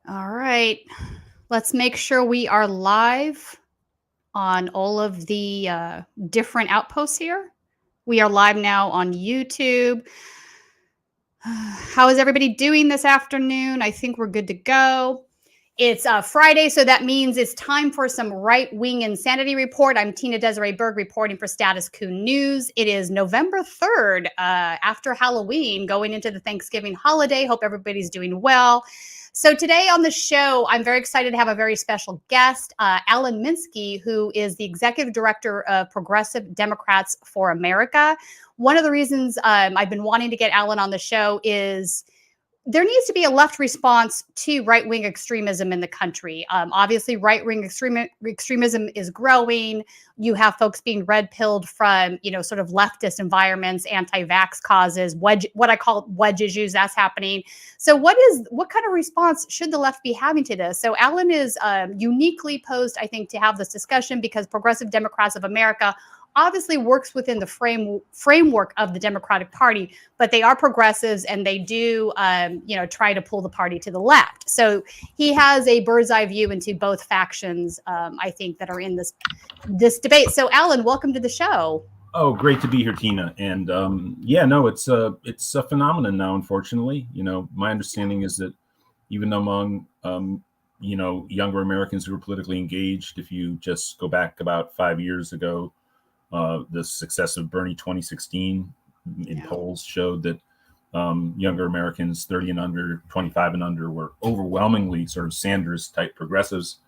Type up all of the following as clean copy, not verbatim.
All right. Let's make sure we are live on all of the different outposts here. We are live now on YouTube. How is everybody doing this afternoon? I think we're good to go. It's Friday, so that means it's time for some right-wing insanity report. I'm Tina-Desiree Berg reporting for Status Coup News. It is November 3rd, after Halloween, going into the Thanksgiving holiday. Hope everybody's doing well. So today on the show, I'm very excited to have a very special guest, Alan Minsky, who is the executive director of Progressive Democrats for America. One of the reasons I've been wanting to get Alan on the show is there needs to be a left response to right-wing extremism in the country. Obviously, right-wing extremism is growing. You have folks being red-pilled from, sort of leftist environments, anti-vax causes, what I call wedge issues, that's happening. So what kind of response should the left be having to this? So Alan is uniquely posed, I think, to have this discussion because Progressive Democrats of America obviously works within the framework of the Democratic Party, but they are progressives and they do, try to pull the party to the left. So he has a bird's eye view into both factions, I think, that are in this debate. So, Alan, welcome to the show. Oh, great to be here, Tina. And it's a phenomenon now. Unfortunately, my understanding is that even among younger Americans who are politically engaged, if you just go back about 5 years ago, the success of Bernie 2016 in polls showed that younger Americans 30 and under, 25 and under were overwhelmingly sort of Sanders-type progressives.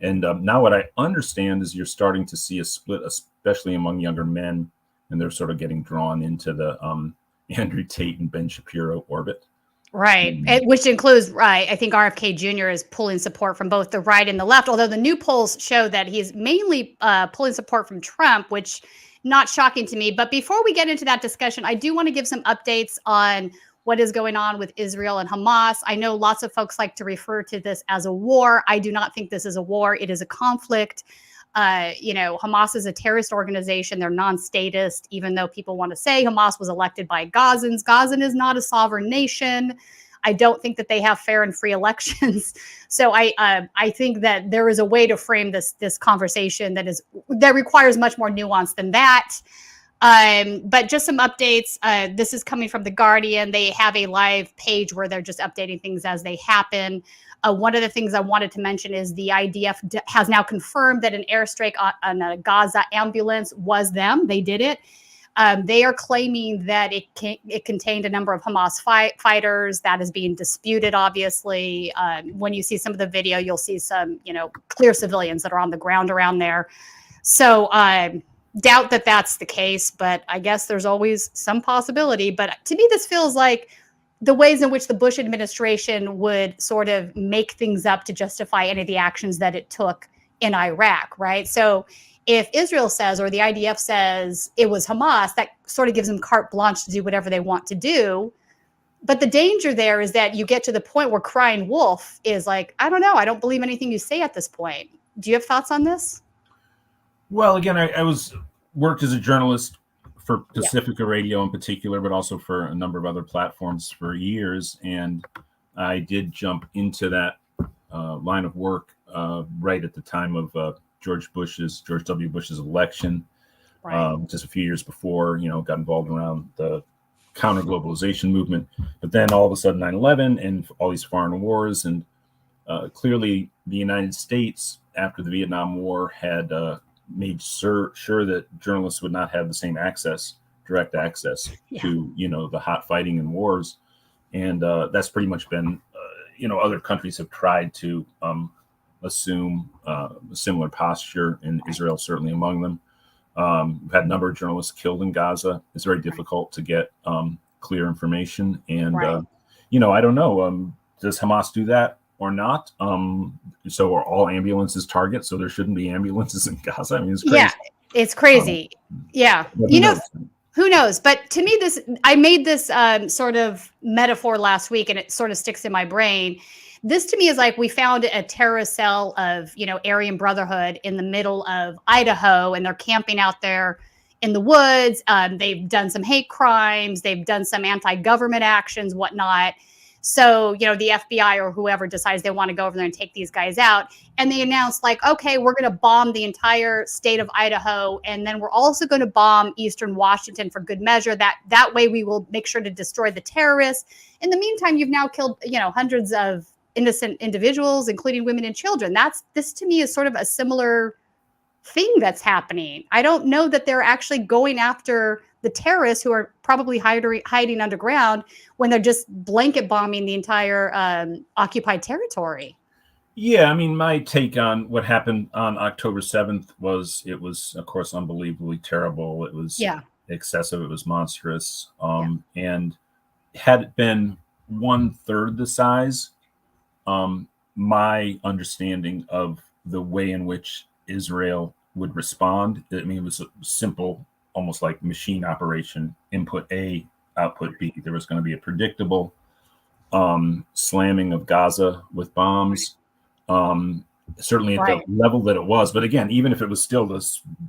And now what I understand is you're starting to see a split, especially among younger men, and they're sort of getting drawn into the Andrew Tate and Ben Shapiro orbit. Right, which includes, I think RFK Jr. is pulling support from both the right and the left, although the new polls show that he's mainly pulling support from Trump, which not shocking to me. But before we get into that discussion, I do want to give some updates on what is going on with Israel and Hamas. I know lots of folks like to refer to this as a war. I do not think this is a war. It is a conflict. Hamas is a terrorist organization. They're non-statist, even though people want to say Hamas was elected by Gazans. Gazan is not a sovereign nation. I don't think that they have fair and free elections. So I think that there is a way to frame this conversation that requires much more nuance than that. But just some updates. This is coming from The Guardian. They have a live page where they're just updating things as they happen. One of the things I wanted to mention is the IDF has now confirmed that an airstrike on a Gaza ambulance was them. They did it. They are claiming that it contained a number of Hamas fighters. That is being disputed, obviously. When you see some of the video, you'll see some, clear civilians that are on the ground around there. So doubt that that's the case, but I guess there's always some possibility. But to me, this feels like the ways in which the Bush administration would sort of make things up to justify any of the actions that it took in Iraq, right? So if Israel says, or the IDF says it was Hamas, that sort of gives them carte blanche to do whatever they want to do. But the danger there is that you get to the point where crying wolf is like, I don't know, I don't believe anything you say at this point. Do you have thoughts on this? Well, again, I worked as a journalist for Pacifica Radio in particular, but also for a number of other platforms for years. And I did jump into that line of work right at the time of George W. Bush's election, just a few years before, got involved around the counter-globalization movement. But then all of a sudden 9/11 and all these foreign wars. And clearly the United States, after the Vietnam War, had made sure that journalists would not have the same direct access to, the hot fighting and wars. And that's pretty much been, other countries have tried to assume a similar posture, and Israel certainly among them. We've had a number of journalists killed in Gaza. It's very difficult to get clear information. And, I don't know, does Hamas do that or not? So are all ambulances targets? So there shouldn't be ambulances in Gaza? I mean, it's crazy. Yeah, it's crazy. Who knows? But to me, I made this sort of metaphor last week, and it sort of sticks in my brain. This to me is like we found a terrorist cell of, Aryan Brotherhood in the middle of Idaho, and they're camping out there in the woods. They've done some hate crimes. They've done some anti-government actions, whatnot. So, you know, the FBI or whoever decides they want to go over there and take these guys out. And they announced, like, okay, we're going to bomb the entire state of Idaho. And then we're also going to bomb Eastern Washington for good measure. That way we will make sure to destroy the terrorists. In the meantime, you've now killed, you know, hundreds of innocent individuals, including women and children. This to me is sort of a similar thing that's happening. I don't know that they're actually going after the terrorists who are probably hiding underground when they're just blanket bombing the entire occupied territory. Yeah, I mean, my take on what happened on October 7th was, it was, of course, unbelievably terrible. It was excessive. It was monstrous. And had it been 1/3 the size, my understanding of the way in which Israel would respond, I mean, it was a simple, almost like machine operation, input A, output B. There was going to be a predictable slamming of Gaza with bombs, certainly at the level that it was. But again, even if it was still the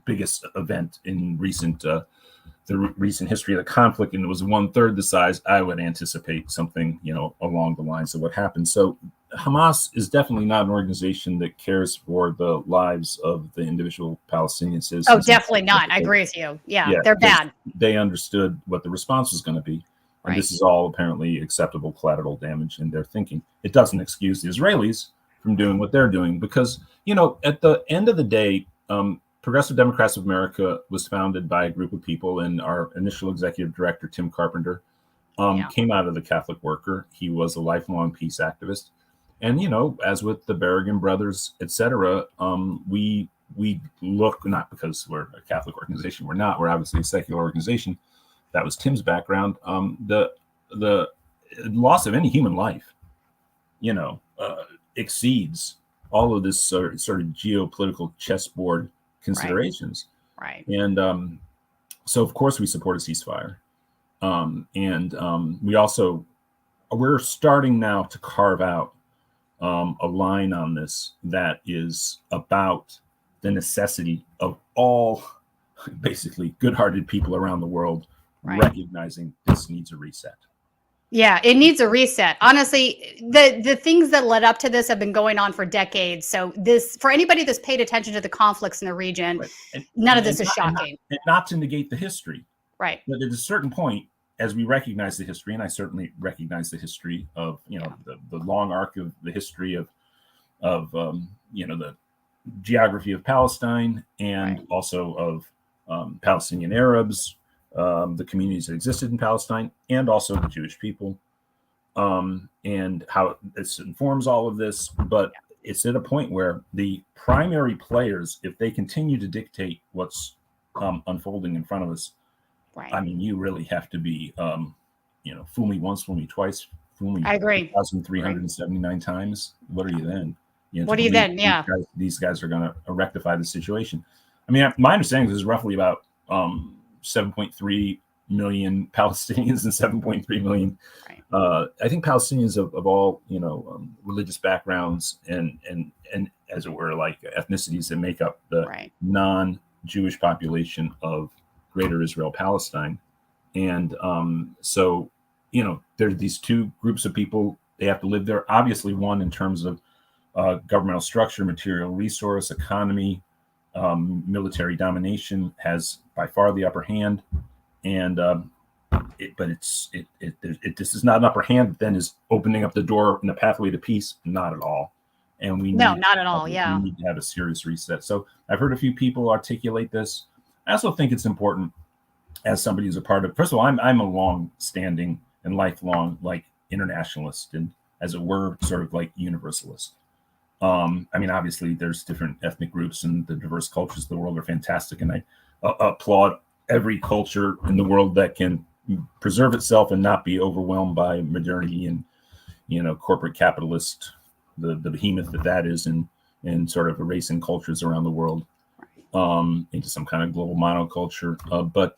biggest event in the recent history of the conflict, and it was 1/3 the size, I would anticipate something, you know, along the lines of what happened. So Hamas is definitely not an organization that cares for the lives of the individual Palestinian citizens. Oh, definitely not. I agree with you. Yeah, they're bad. They understood what the response was going to be. And this is all apparently acceptable collateral damage in their thinking. It doesn't excuse the Israelis from doing what they're doing, because, you know, at the end of the day, Progressive Democrats of America was founded by a group of people, and our initial executive director, Tim Carpenter, came out of the Catholic Worker. He was a lifelong peace activist. And, you know, as with the Berrigan brothers, et cetera, we look, not because we're a Catholic organization, we're obviously a secular organization. That was Tim's background. The loss of any human life, you know, exceeds all of this sort of geopolitical chessboard considerations. Right. And so, of course, we support a ceasefire. We're starting now to carve out a line on this that is about the necessity of all basically good-hearted people around the world recognizing this needs a reset. Yeah, it needs a reset. Honestly, the things that led up to this have been going on for decades. So this, for anybody that's paid attention to the conflicts in the region, none of this is shocking. And not to negate the history. Right. But at a certain point, as we recognize the history, and I certainly recognize the history of, you know, the long arc of the history of you know, the geography of Palestine, and also of Palestinian Arabs, the communities that existed in Palestine, and also the Jewish people, and how this informs all of this. But it's at a point where the primary players, if they continue to dictate what's unfolding in front of us, I mean, you really have to be, you know, fool me once, fool me twice, fool me 1,379 times. What are you then? You know, what are you then? Yeah. These guys are going to rectify the situation. I mean, my understanding is roughly about 7.3 million Palestinians and 7.3 million, I think, Palestinians of all, you know, religious backgrounds and as it were, like ethnicities that make up the non-Jewish population of Greater Israel, Palestine. And so, you know, there are these two groups of people. They have to live there. Obviously, one in terms of governmental structure, material resource, economy, military domination has by far the upper hand. And this is not an upper hand that then is opening up the door and the pathway to peace. Not at all. And not at all. Yeah, we need to have a serious reset. So I've heard a few people articulate this. I also think it's important, as somebody who's a part of, first of all, I'm a long-standing and lifelong, like, internationalist, and as it were, sort of like universalist. I mean, obviously, there's different ethnic groups, and the diverse cultures of the world are fantastic, and I applaud every culture in the world that can preserve itself and not be overwhelmed by modernity and, you know, corporate capitalist, the behemoth that is, and sort of erasing cultures around the world into some kind of global monoculture. But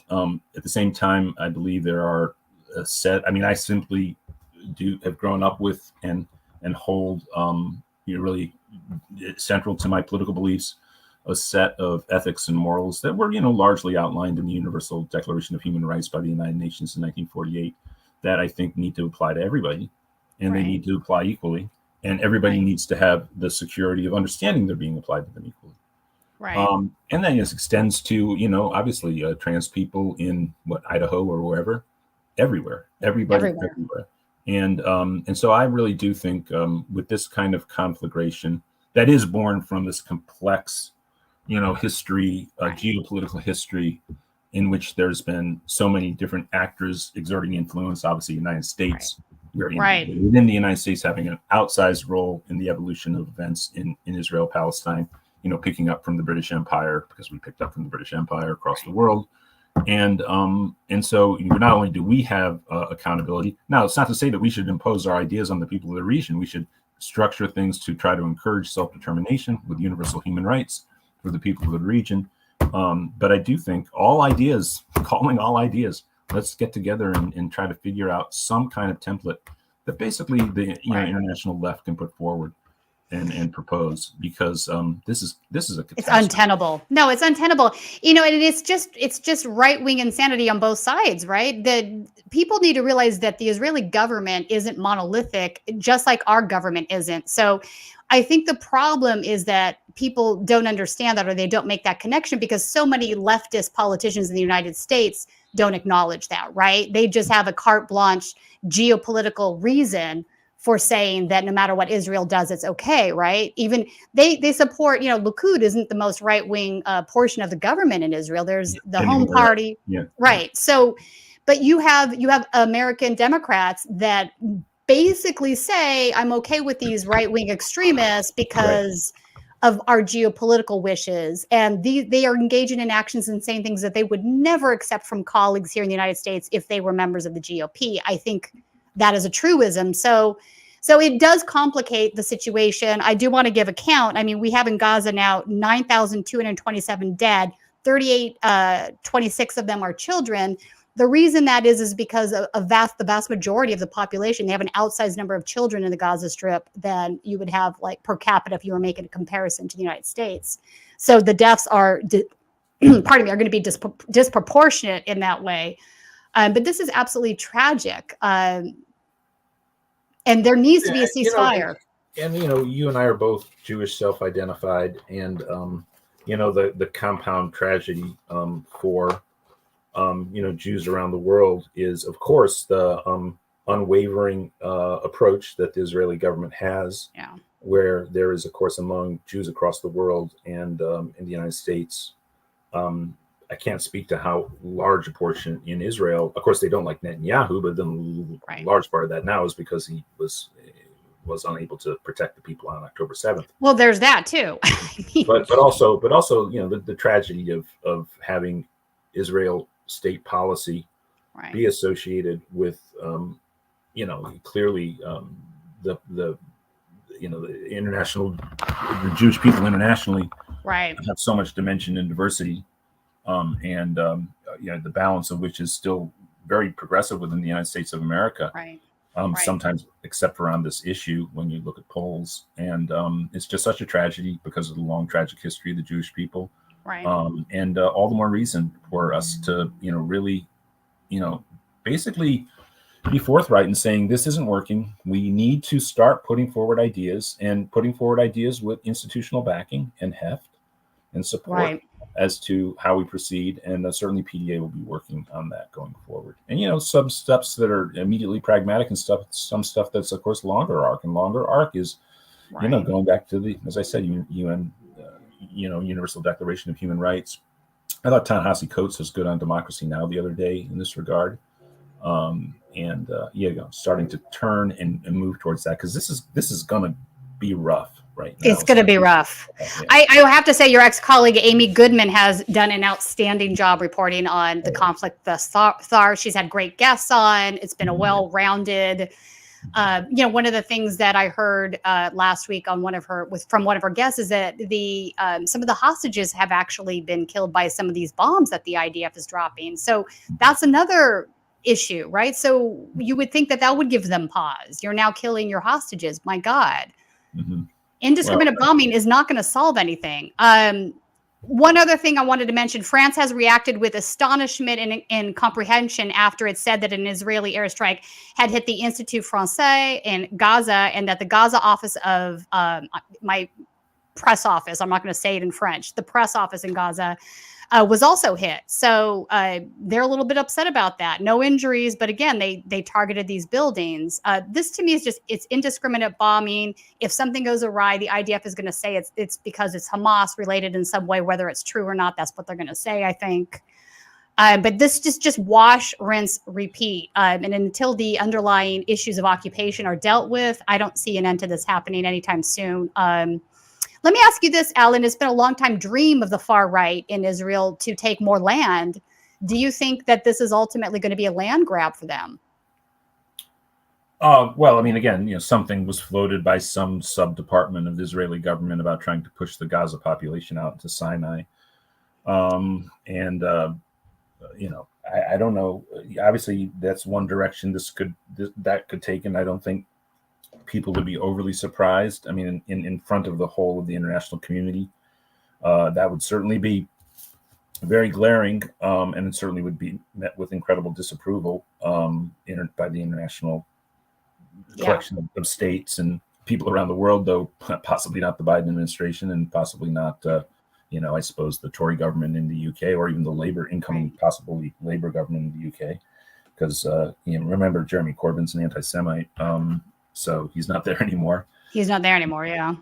at the same time, I believe there are a set. I mean, I simply have grown up with and hold, you know, really central to my political beliefs, a set of ethics and morals that were, you know, largely outlined in the Universal Declaration of Human Rights by the United Nations in 1948, that I think need to apply to everybody. and they need to apply equally. And everybody needs to have the security of understanding they're being applied to them equally. Right. And then this extends to, obviously trans people in Idaho or wherever, everywhere, everybody, everywhere. And so I really do think with this kind of conflagration that is born from this complex, history, geopolitical history, in which there's been so many different actors exerting influence, obviously the United States, within the United States having an outsized role in the evolution of events in Israel, Palestine, picking up from the British Empire, because we picked up from the British Empire across the world. And so not only do we have accountability, now it's not to say that we should impose our ideas on the people of the region. We should structure things to try to encourage self-determination with universal human rights for the people of the region. But I do think calling all ideas, let's get together and try to figure out some kind of template that basically the international left can put forward and propose, because this is a catastrophe. It's untenable. No, it's untenable. And it's just right-wing insanity on both sides, right? The people need to realize that the Israeli government isn't monolithic, just like our government isn't. So I think the problem is that people don't understand that, or they don't make that connection, because so many leftist politicians in the United States don't acknowledge that, right? They just have a carte blanche geopolitical reason for saying that no matter what Israel does, it's okay, right? Even they support, Likud isn't the most right-wing portion of the government in Israel. There's the Home Party, right? So, but you have American Democrats that basically say, I'm okay with these right-wing extremists because of our geopolitical wishes. And they are engaging in actions and saying things that they would never accept from colleagues here in the United States if they were members of the GOP. I think that is a truism. So it does complicate the situation. I do want to give a count. I mean, we have in Gaza now 9,227 dead, 26 of them are children. The reason that is because the vast majority of the population, they have an outsized number of children in the Gaza Strip than you would have like per capita if you were making a comparison to the United States. So the deaths are, are going to be disproportionate in that way. But this is absolutely tragic. And there needs to be a ceasefire. And you and I are both Jewish self-identified, and the compound tragedy for Jews around the world is, of course, the unwavering approach that the Israeli government has, where there is, of course, among Jews across the world and in the United States. I can't speak to how large a portion in Israel. Of course, they don't like Netanyahu, but then a large part of that now is because he was unable to protect the people on October 7th. Well, there's that too. but also, the tragedy of having Israel state policy be associated with, clearly the international, the Jewish people internationally have so much dimension and diversity. The balance of which is still very progressive within the United States of America. Sometimes, except for on this issue, when you look at polls, and it's just such a tragedy because of the long tragic history of the Jewish people. And all the more reason for us to, really, basically be forthright in saying this isn't working. We need to start putting forward ideas with institutional backing and heft and support as to how we proceed. And certainly PDA will be working on that going forward. And, some steps that are immediately pragmatic and some stuff that's, of course, longer arc. And longer arc is, going back to as I said, UN, Universal Declaration of Human Rights. I thought Ta-Nehisi Coates was good on Democracy Now! The other day in this regard. Starting to turn and move towards that, because this is going to be rough. Right now. It's going to be rough. I have to say your ex-colleague, Amy Goodman, has done an outstanding job reporting on the conflict thus far. She's had great guests on. It's been a well-rounded, one of the things that I heard last week on from one of her guests is that some of the hostages have actually been killed by some of these bombs that the IDF is dropping. So that's another issue, right? So you would think that would give them pause. You're now killing your hostages. My God. Mm-hmm. Indiscriminate bombing is not going to solve anything. One other thing I wanted to mention, France has reacted with astonishment and comprehension after it said that an Israeli airstrike had hit the Institut Français in Gaza, and that the Gaza office of my press office, I'm not going to say it in French, the press office in Gaza was also hit. So they're a little bit upset about that. No injuries, but again, they targeted these buildings. This to me is just, it's indiscriminate bombing. If something goes awry, the IDF is going to say it's because it's Hamas related in some way, whether it's true or not. That's what they're going to say, I think. But this just wash, rinse, repeat. And until the underlying issues of occupation are dealt with, I don't see an end to this happening anytime soon. Let me ask you this, Alan. It's been a long time dream of the far right in Israel to take more land. Do you think that this is ultimately going to be a land grab for them? Well, I mean, again, something was floated by some sub-department of the Israeli government about trying to push the Gaza population out into Sinai. I don't know. Obviously, that's one direction that could take, and I don't think people would be overly surprised. I mean, in front of the whole of the international community, that would certainly be very glaring, and it certainly would be met with incredible disapproval by the international collection of states and people around the world, though possibly not the Biden administration, and possibly not, I suppose, the Tory government in the UK, or even the incoming possibly Labour government in the UK, because remember, Jeremy Corbyn's an anti-Semite. So he's not there anymore. He's not there anymore, yeah.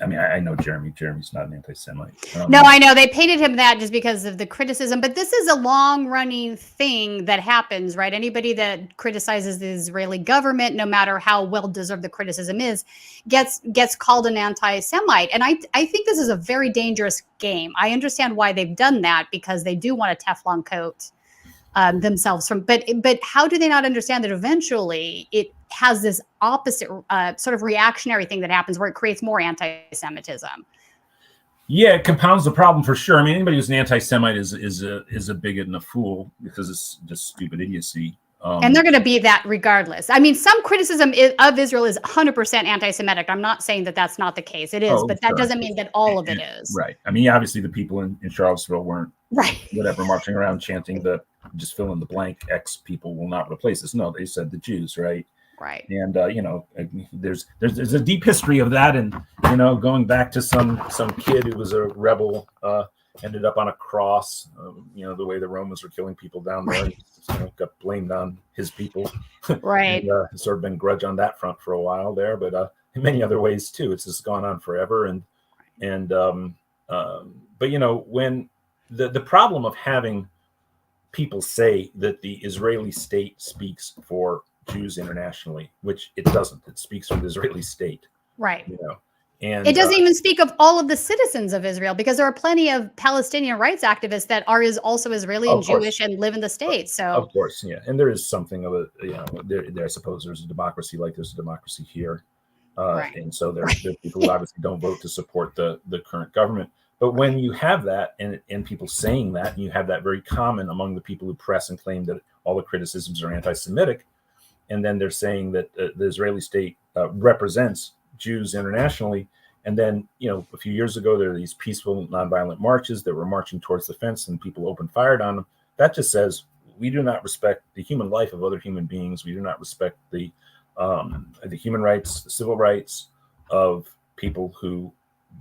I mean, I know Jeremy's not an anti-Semite. No, I know. They painted him that just because of the criticism. But this is a long-running thing that happens, right? Anybody that criticizes the Israeli government, no matter how well-deserved the criticism is, gets called an anti-Semite. And I think this is a very dangerous game. I understand why they've done that, because they do want a Teflon coat themselves from. But how do they not understand that eventually it has this opposite sort of reactionary thing that happens where it creates more anti-Semitism? Yeah, it compounds the problem for sure. I mean, anybody who's an anti-Semite is a bigot and a fool, because it's just stupid idiocy. And they're going to be that regardless. I mean, some criticism of Israel is 100% anti-Semitic. I'm not saying that that's not the case. It is, but that doesn't mean that all of it is. Right. I mean, obviously the people in Charlottesville weren't marching around chanting just fill in the blank, X people will not replace us. No, they said the Jews, right? Right. And there's a deep history of that, and going back to some kid who was a rebel, ended up on a cross. The way the Romans were killing people down there, got blamed on his people. Right. And, sort of been grudge on that front for a while there, but in many other ways too. It's just gone on forever, and when the problem of having people say that the Israeli state speaks for Jews internationally, which it doesn't. It speaks for the Israeli state. Right. And it doesn't even speak of all of the citizens of Israel, because there are plenty of Palestinian rights activists that are also Israeli and Jewish and live in the States. So of course, yeah. And there is something of a, there I suppose there's a democracy like there's a democracy here. And so there are people who obviously don't vote to support the current government. But when you have that and people saying that, and you have that very common among the people who press and claim that all the criticisms are anti-Semitic, and then they're saying that the Israeli state represents Jews internationally. And then, a few years ago, there were these peaceful, nonviolent marches that were marching towards the fence, and people opened fire on them. That just says we do not respect the human life of other human beings. We do not respect the human rights, the civil rights of people who,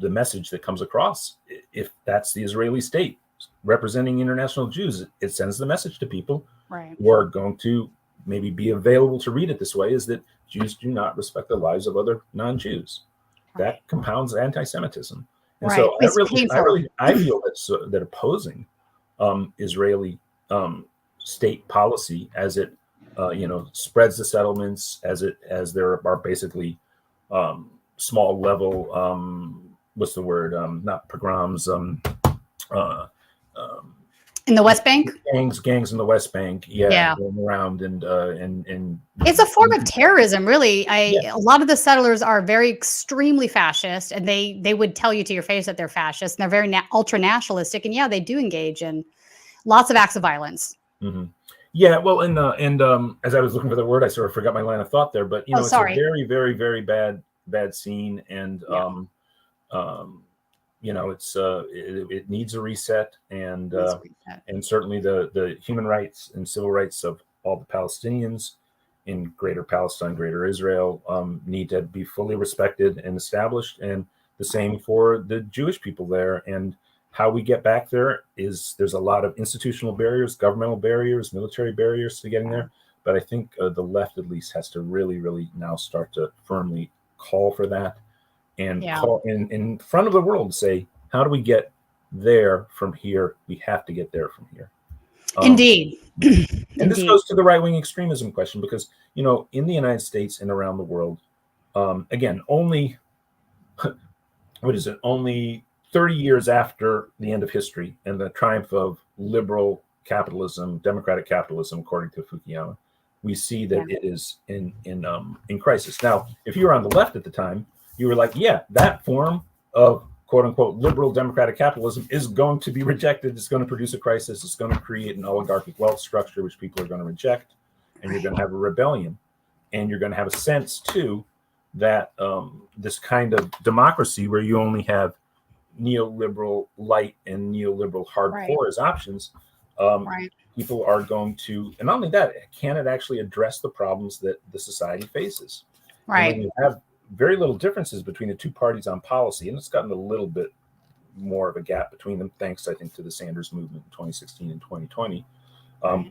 the message that comes across, if that's the Israeli state representing international Jews, it sends the message to people who are going to maybe be available to read it this way, is that Jews do not respect the lives of other non-Jews. That compounds anti-Semitism. And so I feel that opposing Israeli state policy as it spreads the settlements, as there are basically small level not pogroms, in the West Bank, gangs in the West Bank, going around and it's a form of terrorism, really. A lot of the settlers are very extremely fascist, and they would tell you to your face that they're fascist, and they're very ultra nationalistic, and they do engage in lots of acts of violence. Mm-hmm. Yeah, well, and as I was looking for the word, I sort of forgot my line of thought there, but it's a very, very, very bad scene, and it needs a reset, and certainly the human rights and civil rights of all the Palestinians in Greater Palestine, Greater Israel, need to be fully respected and established, and the same for the Jewish people there. And how we get back there there's a lot of institutional barriers, governmental barriers, military barriers to getting there. But I think the left at least has to really, really now start to firmly call for that, and call in front of the world, say, how do we get there from here? We have to get there from here. Indeed. And this goes to the right-wing extremism question, because, in the United States and around the world, again, only 30 years after the end of history and the triumph of liberal capitalism, democratic capitalism, according to Fukuyama, we see that it is in crisis. Now, if you were on the left at the time, you were like, yeah, that form of quote unquote liberal democratic capitalism is going to be rejected. It's going to produce a crisis. It's going to create an oligarchic wealth structure, which people are going to reject. And you're going to have a rebellion. And you're going to have a sense, too, that this kind of democracy where you only have neoliberal light and neoliberal hardcore as options, people are going to, and not only that, can it actually address the problems that the society faces? Right. And when you have very little differences between the two parties on policy, and it's gotten a little bit more of a gap between them, thanks, I think, to the Sanders movement in 2016 and 2020,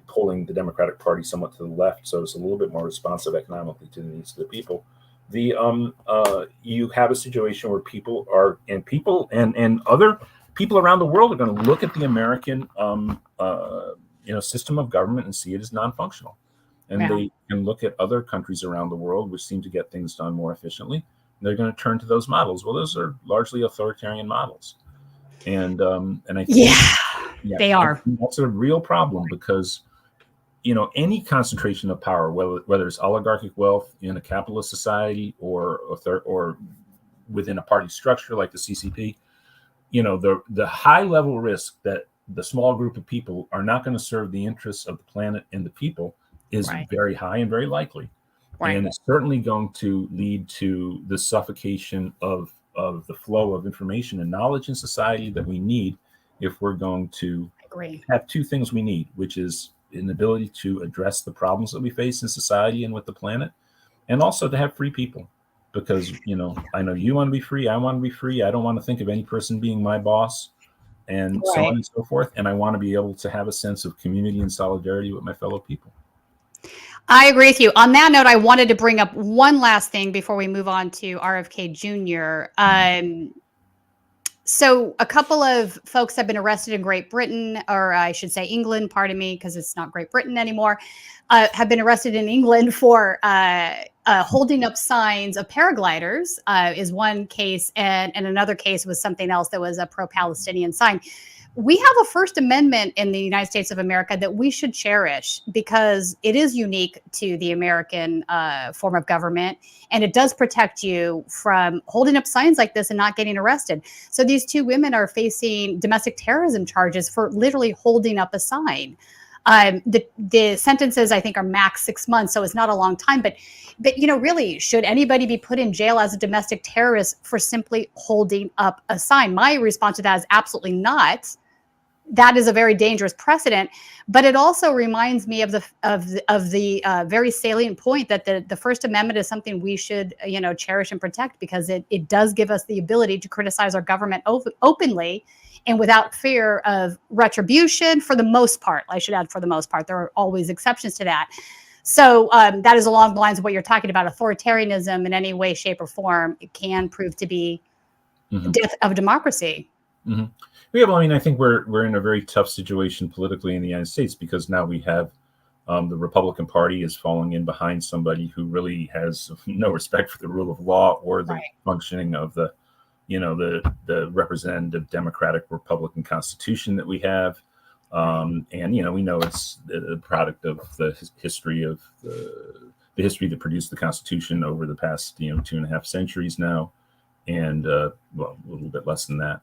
pulling the Democratic Party somewhat to the left, so it's a little bit more responsive economically to the needs of the people. You have a situation where people and other people around the world are going to look at the American system of government and see it as non-functional. And they can look at other countries around the world which seem to get things done more efficiently. And they're going to turn to those models. Well, those are largely authoritarian models. And I think they are. That's a real problem, because any concentration of power, whether it's oligarchic wealth in a capitalist society or within a party structure like the CCP, the high level risk that the small group of people are not going to serve the interests of the planet and the people is very high and very likely. And it's certainly going to lead to the suffocation of the flow of information and knowledge in society that we need if we're going to have two things we need, which is an ability to address the problems that we face in society and with the planet, and also to have free people. Because, I know you want to be free, I want to be free, I don't want to think of any person being my boss, and so on and so forth. And I want to be able to have a sense of community and solidarity with my fellow people. I agree with you. On that note, I wanted to bring up one last thing before we move on to RFK Jr. So a couple of folks have been arrested in Great Britain, or I should say England, pardon me, because it's not Great Britain anymore, have been arrested in England for holding up signs of paragliders is one case, and another case was something else that was a pro-Palestinian sign. We have a First Amendment in the United States of America that we should cherish, because it is unique to the American form of government, and it does protect you from holding up signs like this and not getting arrested. So these two women are facing domestic terrorism charges for literally holding up a sign. The sentences, I think, are max 6 months, so it's not a long time. But really, should anybody be put in jail as a domestic terrorist for simply holding up a sign? My response to that is absolutely not. That is a very dangerous precedent, but it also reminds me of the very salient point that the First Amendment is something we should cherish and protect, because it does give us the ability to criticize our government openly and without fear of retribution. For the most part, I should add, for the most part, there are always exceptions to that. So that is along the lines of what you're talking about. Authoritarianism in any way, shape, or form, it can prove to be death of democracy. Mm-hmm. Yeah, well, I mean, I think we're in a very tough situation politically in the United States, because now we have the Republican Party is falling in behind somebody who really has no respect for the rule of law or the functioning of the representative Democratic Republican Constitution that we have. And we know it's the product of the history of the history that produced the Constitution over the past 2.5 centuries now, and a little bit less than that.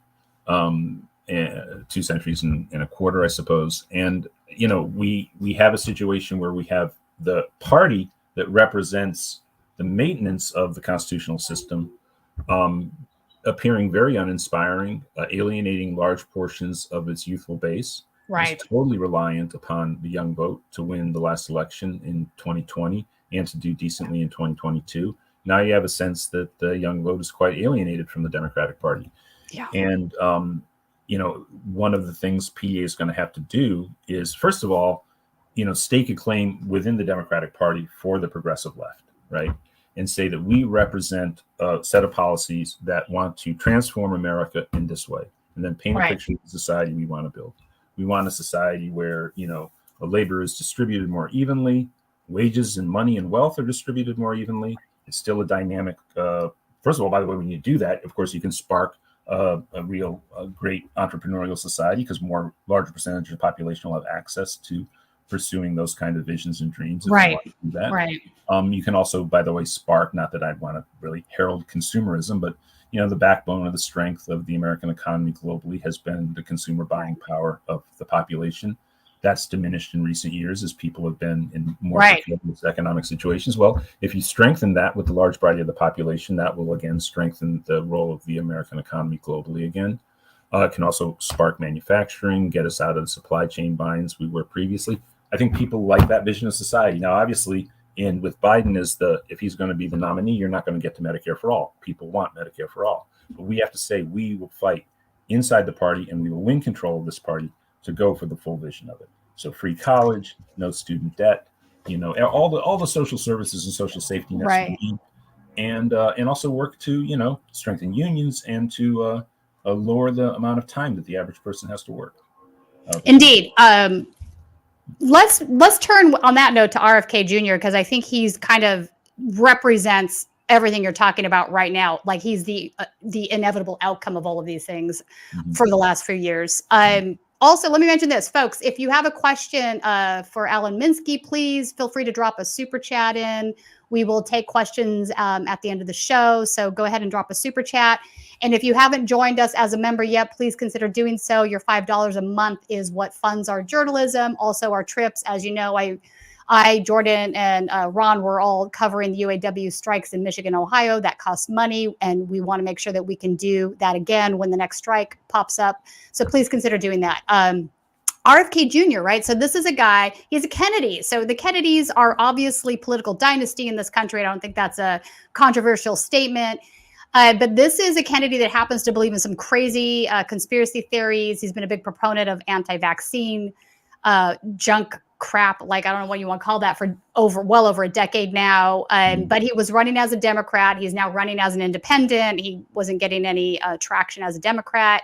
2 centuries and a quarter, I suppose. And, we have a situation where we have the party that represents the maintenance of the constitutional system appearing very uninspiring, alienating large portions of its youthful base. Right. It's totally reliant upon the young vote to win the last election in 2020 and to do decently in 2022. Now you have a sense that the young vote is quite alienated from the Democratic Party. Yeah. And, one of the things PDA is going to have to do is, first of all, stake a claim within the Democratic Party for the progressive left, right? And say that we represent a set of policies that want to transform America in this way, and then paint a picture of the society we want to build. We want a society where, labor is distributed more evenly, wages and money and wealth are distributed more evenly. It's still a dynamic. First of all, by the way, when you do that, of course, you can spark a real great entrepreneurial society, because larger percentage of the population will have access to pursuing those kind of visions and dreams. Right. Do that. Right. You can also, by the way, spark, not that I want to really herald consumerism, but the backbone of the strength of the American economy globally has been the consumer buying power of the population. That's diminished in recent years as people have been in more precarious economic situations. Well, if you strengthen that with the large body of the population, that will again strengthen the role of the American economy globally again. It can also spark manufacturing, get us out of the supply chain binds we were previously. I think people like that vision of society. Now, obviously, with Biden if he's going to be the nominee, you're not going to get to Medicare for all. People want Medicare for all. But we have to say we will fight inside the party, and we will win control of this party to go for the full vision of it. So free college, no student debt, all the social services and social safety nets we need, and also work to strengthen unions and to lower the amount of time that the average person has to work. Indeed. Let's turn on that note to RFK Jr., because I think he's kind of represents everything you're talking about right now. Like, he's the inevitable outcome of all of these things for the last few years. Also, let me mention this, folks. If you have a question for Alan Minsky, please feel free to drop a super chat in. We will take questions at the end of the show. So go ahead and drop a super chat. And if you haven't joined us as a member yet, please consider doing so. Your $5 a month is what funds our journalism, also our trips. As you know, I, Jordan, and Ron were all covering the UAW strikes in Michigan, Ohio. That costs money, and we want to make sure that we can do that again when the next strike pops up. So please consider doing that. RFK Jr., right? So this is a guy, he's a Kennedy. So the Kennedys are obviously political dynasty in this country. I don't think that's a controversial statement. But this is a Kennedy that happens to believe in some crazy conspiracy theories. He's been a big proponent of anti-vaccine junk crap, like I don't know what you want to call that, for well over a decade now. But he was running as a Democrat. He's now running as an independent. He wasn't getting any traction as a Democrat.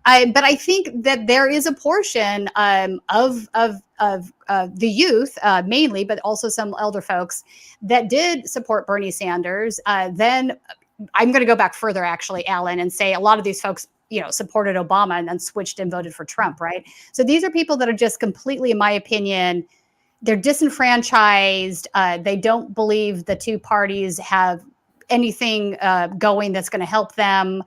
But I think that there is a portion of the youth, mainly, but also some elder folks that did support Bernie Sanders. Then I'm going to go back further, actually, Alan, and say a lot of these folks, supported Obama and then switched and voted for Trump, right? So these are people that are just completely, in my opinion, they're disenfranchised. They don't believe the two parties have anything going that's going to help them.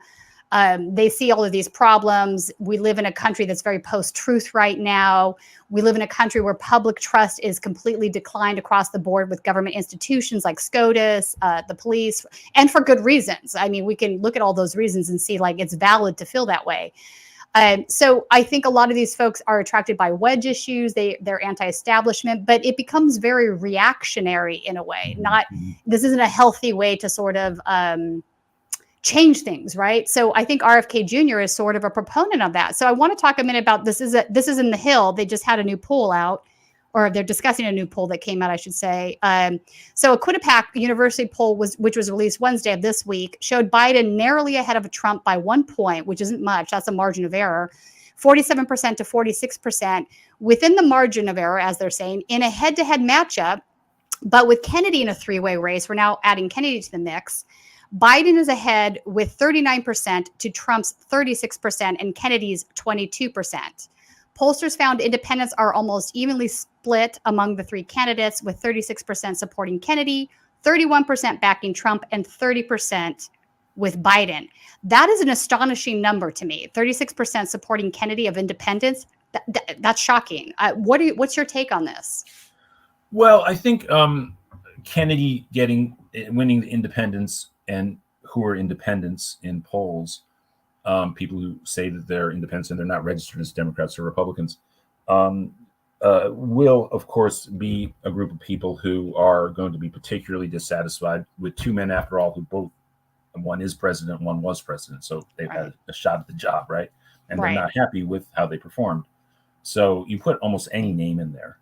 They see all of these problems. We live in a country that's very post-truth right now. We live in a country where public trust is completely declined across the board with government institutions like SCOTUS, the police, and for good reasons. I mean, we can look at all those reasons and see like it's valid to feel that way. So I think a lot of these folks are attracted by wedge issues. They're anti-establishment, but it becomes very reactionary in a way. This isn't a healthy way to sort of change things, right? So I think RFK Jr. is sort of a proponent of that. So I want to talk a minute about this is in the Hill. They just had a new poll out, or they're discussing a new poll that came out, I should say. So a Quinnipiac University poll which was released Wednesday of this week showed Biden narrowly ahead of Trump by 1 point, which isn't much. That's a margin of error, 47% to 46%, within the margin of error, as they're saying, in a head-to-head matchup. But with Kennedy in a three-way race, we're now adding Kennedy to the mix. Biden is ahead with 39% to Trump's 36% and Kennedy's 22%. Pollsters found independents are almost evenly split among the three candidates, with 36% supporting Kennedy, 31% backing Trump, and 30% with Biden. That is an astonishing number to me. 36% supporting Kennedy of independents. That's shocking. What's your take on this? Well, I think Kennedy winning the independents, and who are independents in polls, people who say that they're independents and they're not registered as Democrats or Republicans, will, of course, be a group of people who are going to be particularly dissatisfied with two men, after all, who both, one is president, one was president. So they've had a shot at the job, right? And they're not happy with how they performed. So you put almost any name in there,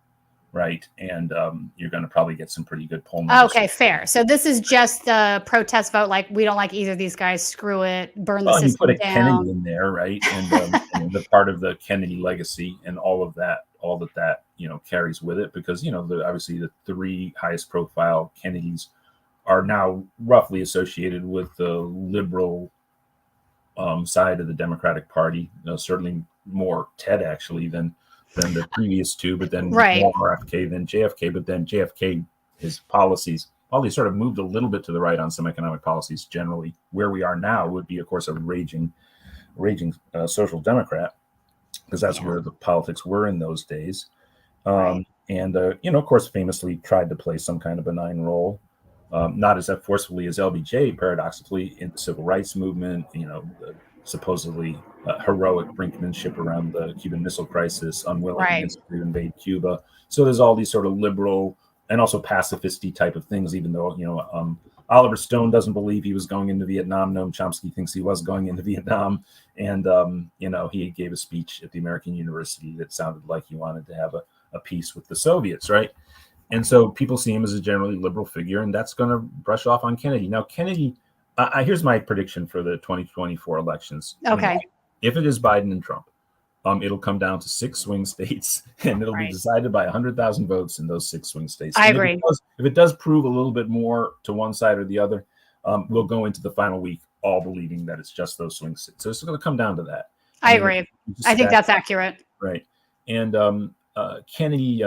right? And you're going to probably get some pretty good poll numbers. Okay, fair. So this is just a protest vote. Like, we don't like either of these guys. Screw it. Burn the system down. You put a down. Kennedy in there, right? And the part of the Kennedy legacy and all that carries with it, because obviously the three highest profile Kennedys are now roughly associated with the liberal side of the Democratic Party. Certainly more Ted actually than the previous two, but then more RFK than JFK. But then JFK, his policies, they sort of moved a little bit to the right on some economic policies. Generally, where we are now would be, of course, a raging social democrat, because that's where the politics were in those days. And of course, famously tried to play some kind of benign role. Not as forcefully as LBJ, paradoxically, in the civil rights movement, supposedly heroic brinkmanship around the Cuban Missile Crisis, unwilling to invade Cuba. So there's all these sort of liberal and also pacifisty type of things, even though, Oliver Stone doesn't believe he was going into Vietnam. Noam Chomsky thinks he was going into Vietnam. And, he gave a speech at the American University that sounded like he wanted to have a peace with the Soviets, right? And so people see him as a generally liberal figure, and that's going to brush off on Kennedy. Now, Kennedy, here's my prediction for the 2024 elections. Okay. If it is Biden and Trump, it'll come down to 6 swing states, and it'll be decided by 100,000 votes in those 6 swing states. I agree. If it does prove a little bit more to one side or the other, we'll go into the final week all believing that it's just those swing states. So it's going to come down to that. I agree. I think that's accurate. Right. And Kennedy,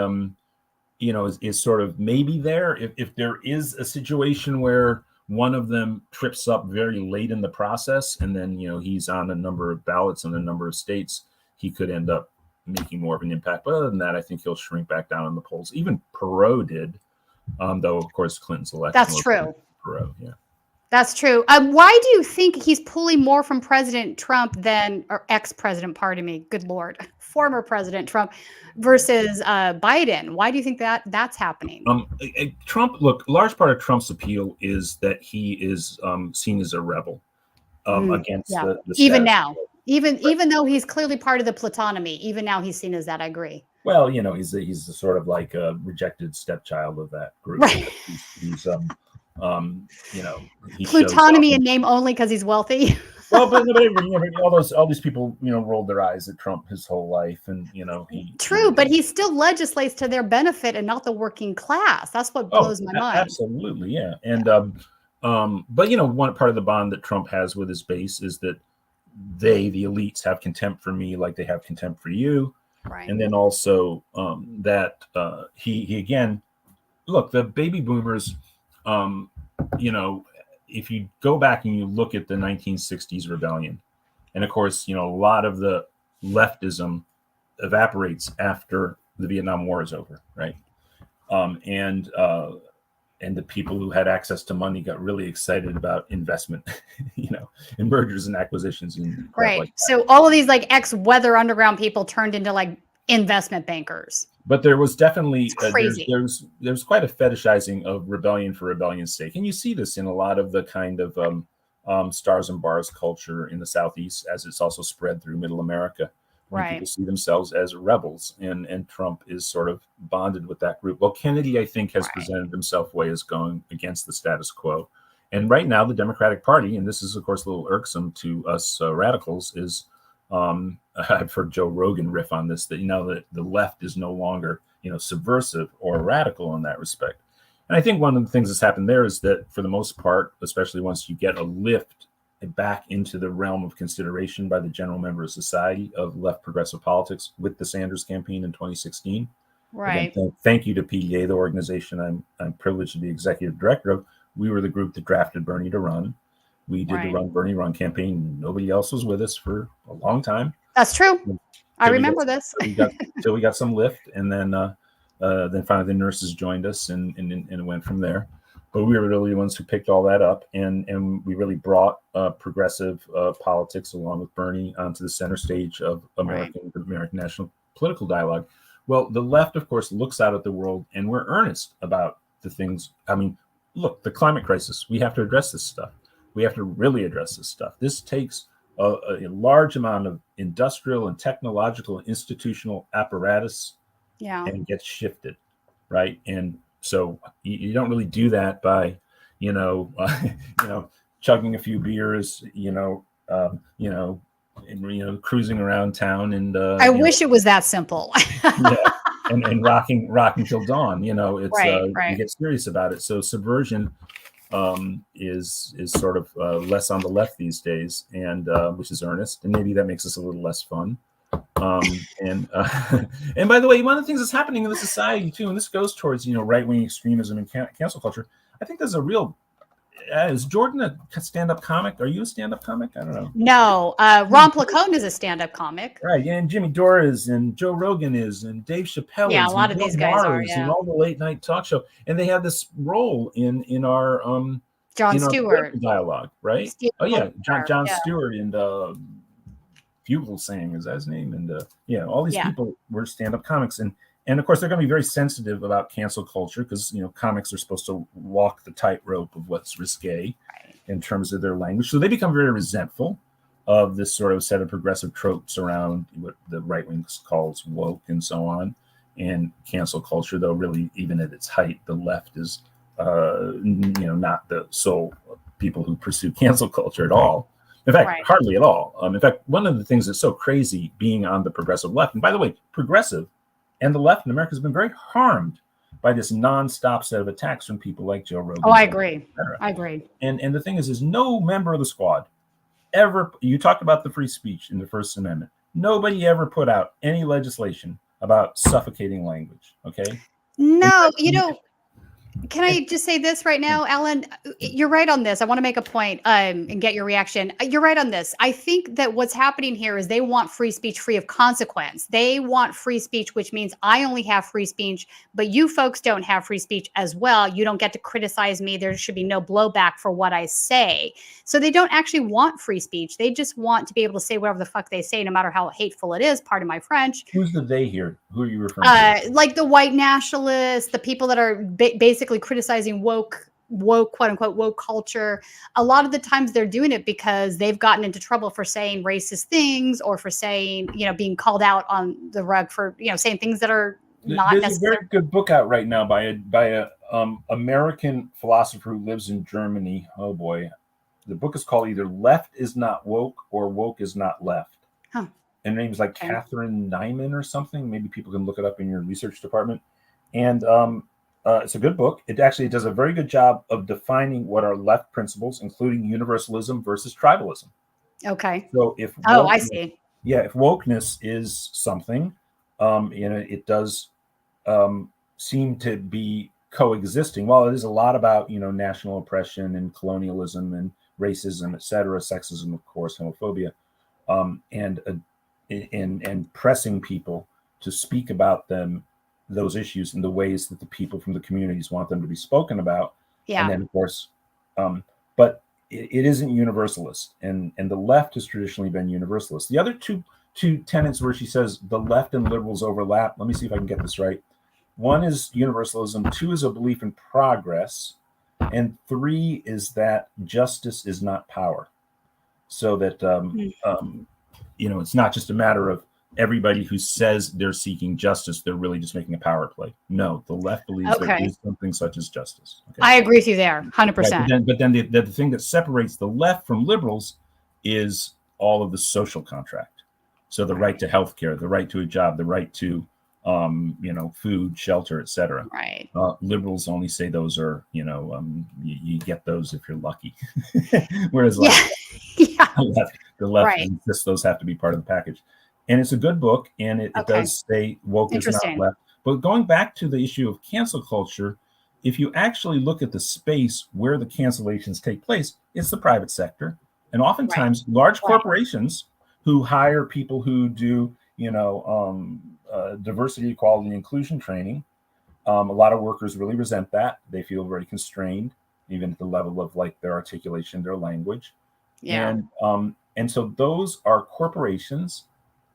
is sort of maybe there. If there is a situation where one of them trips up very late in the process, and then, he's on a number of ballots in a number of states, he could end up making more of an impact. But other than that, I think he'll shrink back down in the polls. Even Perot did, though, of course, Clinton's election. That's true. Perot, yeah. That's true. Why do you think he's pulling more from President Trump or ex-president, pardon me, good Lord, former President Trump versus Biden? Why do you think that's happening? Trump, look, a large part of Trump's appeal is that he is seen as a rebel against the even now. Even though he's clearly part of the plutonomy, even now he's seen as that. I agree. Well, he's a sort of like a rejected stepchild of that group. Right. He's he plutonomy in name only because he's wealthy. Well, but all these people, rolled their eyes at Trump his whole life, and but he still legislates to their benefit and not the working class. That's what blows my mind. Absolutely, yeah. And but one part of the bond that Trump has with his base is that the elites, have contempt for me like they have contempt for you, right? And then also that he again, look, the baby boomers. If you go back and you look at the 1960s rebellion, and of course, a lot of the leftism evaporates after the Vietnam War is over, right? And the people who had access to money got really excited about investment, in mergers and acquisitions and right. Like so all of these ex-weather underground people turned into investment bankers. But there was definitely crazy. There's quite a fetishizing of rebellion for rebellion's sake, and you see this in a lot of the kind of stars and bars culture in the Southeast, as it's also spread through Middle America. Right. People see themselves as rebels, and Trump is sort of bonded with that group. Well, Kennedy, I think, has presented himself way as going against the status quo, and right now the Democratic Party, and this is of course a little irksome to us radicals, is. I've heard Joe Rogan riff on this, that that the left is no longer subversive or radical in that respect. And I think one of the things that's happened there is that for the most part, especially once you get a lift back into the realm of consideration by the general member of society of left progressive politics with the Sanders campaign in 2016. Right. Again, thank you to PDA, the organization I'm privileged to be executive director of. We were the group that drafted Bernie to run. We did the Run Bernie Run campaign. Nobody else was with us for a long time. That's true. I remember this. Till we got some lift, and then finally the nurses joined us, and it went from there. but we were really the ones who picked all that up, and we really brought progressive politics along with Bernie onto the center stage of American national political dialogue. Well, the left, of course, looks out at the world, and we're earnest about the things. I mean, look, the climate crisis, we have to address this stuff. We have to really address this stuff. This takes a large amount of industrial and technological and institutional apparatus and gets shifted, right? And so you don't really do that by, chugging a few beers, cruising around town, and I wish it was that simple. and rocking till dawn. It's you get serious about it. So subversion is sort of less on the left these days, and which is earnest, and maybe that makes us a little less fun. And by the way, one of the things that's happening in the society too, and this goes towards right-wing extremism and cancel culture. I think there's a real. Is Jordan a stand-up comic? Are you a stand-up comic? I don't know. No, Ron Placone is a stand-up comic. Right, yeah, and Jimmy Dore is, and Joe Rogan is, and Dave Chappelle is. A lot of these guys are, and all the late-night talk show, and they have this role in our Jon Stewart dialogue, right? Steve John Stewart and Bugle saying, is that his name? And all these people were stand-up comics, and of course they're going to be very sensitive about cancel culture because comics are supposed to walk the tightrope of what's risque in terms of their language, so they become very resentful of this sort of set of progressive tropes around what the right wing calls woke and so on, and cancel culture. Though really, even at its height, the left is not the sole people who pursue cancel culture at all. In fact, hardly at all. In fact, one of the things that's so crazy being on the progressive left, and by the way, progressive and the left in America has been very harmed by this nonstop set of attacks from people like Joe Rogan. Oh, I agree. I agree. And the thing is no member of the squad ever, you talked about the free speech in the First Amendment. Nobody ever put out any legislation about suffocating language. Okay. No, can I just say this right now, Alan? You're right on this. I want to make a point and get your reaction. You're right on this. I think that what's happening here is they want free speech free of consequence. They want free speech, which means I only have free speech, but you folks don't have free speech as well. You don't get to criticize me. There should be no blowback for what I say. So they don't actually want free speech. They just want to be able to say whatever the fuck they say, no matter how hateful it is. Pardon my French. Who's the they here? Who are you referring to? Like the white nationalists, the people that are basically criticizing woke, quote unquote, woke culture. A lot of the times they're doing it because they've gotten into trouble for saying racist things or for saying, being called out on the rug for, saying things that are not necessarily. There's a very good book out right now by a American philosopher who lives in Germany. Oh boy. The book is called either Left is Not Woke or Woke is Not Left. Huh. And her name's like Catherine Nyman or something. Maybe people can look it up in your research department. And it's a good book. It actually does a very good job of defining what are left principles, including universalism versus tribalism. Okay. So if I see. Yeah, if wokeness is something, it does seem to be coexisting. While it is a lot about national oppression and colonialism and racism, etc., sexism, of course, homophobia, and pressing people to speak about those issues in the ways that the people from the communities want them to be spoken about. Yeah. And then, of course, but it isn't universalist, and the left has traditionally been universalist. The other two tenets where she says the left and liberals overlap. Let me see if I can get this right. One is universalism. Two is a belief in progress. And three is that justice is not power. So that, it's not just a matter of everybody who says they're seeking justice, they're really just making a power play. No, the left believes there is something such as justice. Okay? I agree with you there, 100%. Right, but then the thing that separates the left from liberals is all of the social contract. So the right to healthcare, the right to a job, the right to food, shelter, etc. Right. Liberals only say those are, you get those if you're lucky. Whereas the left insists those have to be part of the package. And it's a good book, and it does say woke is not left. But going back to the issue of cancel culture, if you actually look at the space where the cancellations take place, it's the private sector. And oftentimes large corporations who hire people who do, diversity, equality, and inclusion training. A lot of workers really resent that. They feel very constrained. even at the level of like their articulation, their language. Yeah. And so those are corporations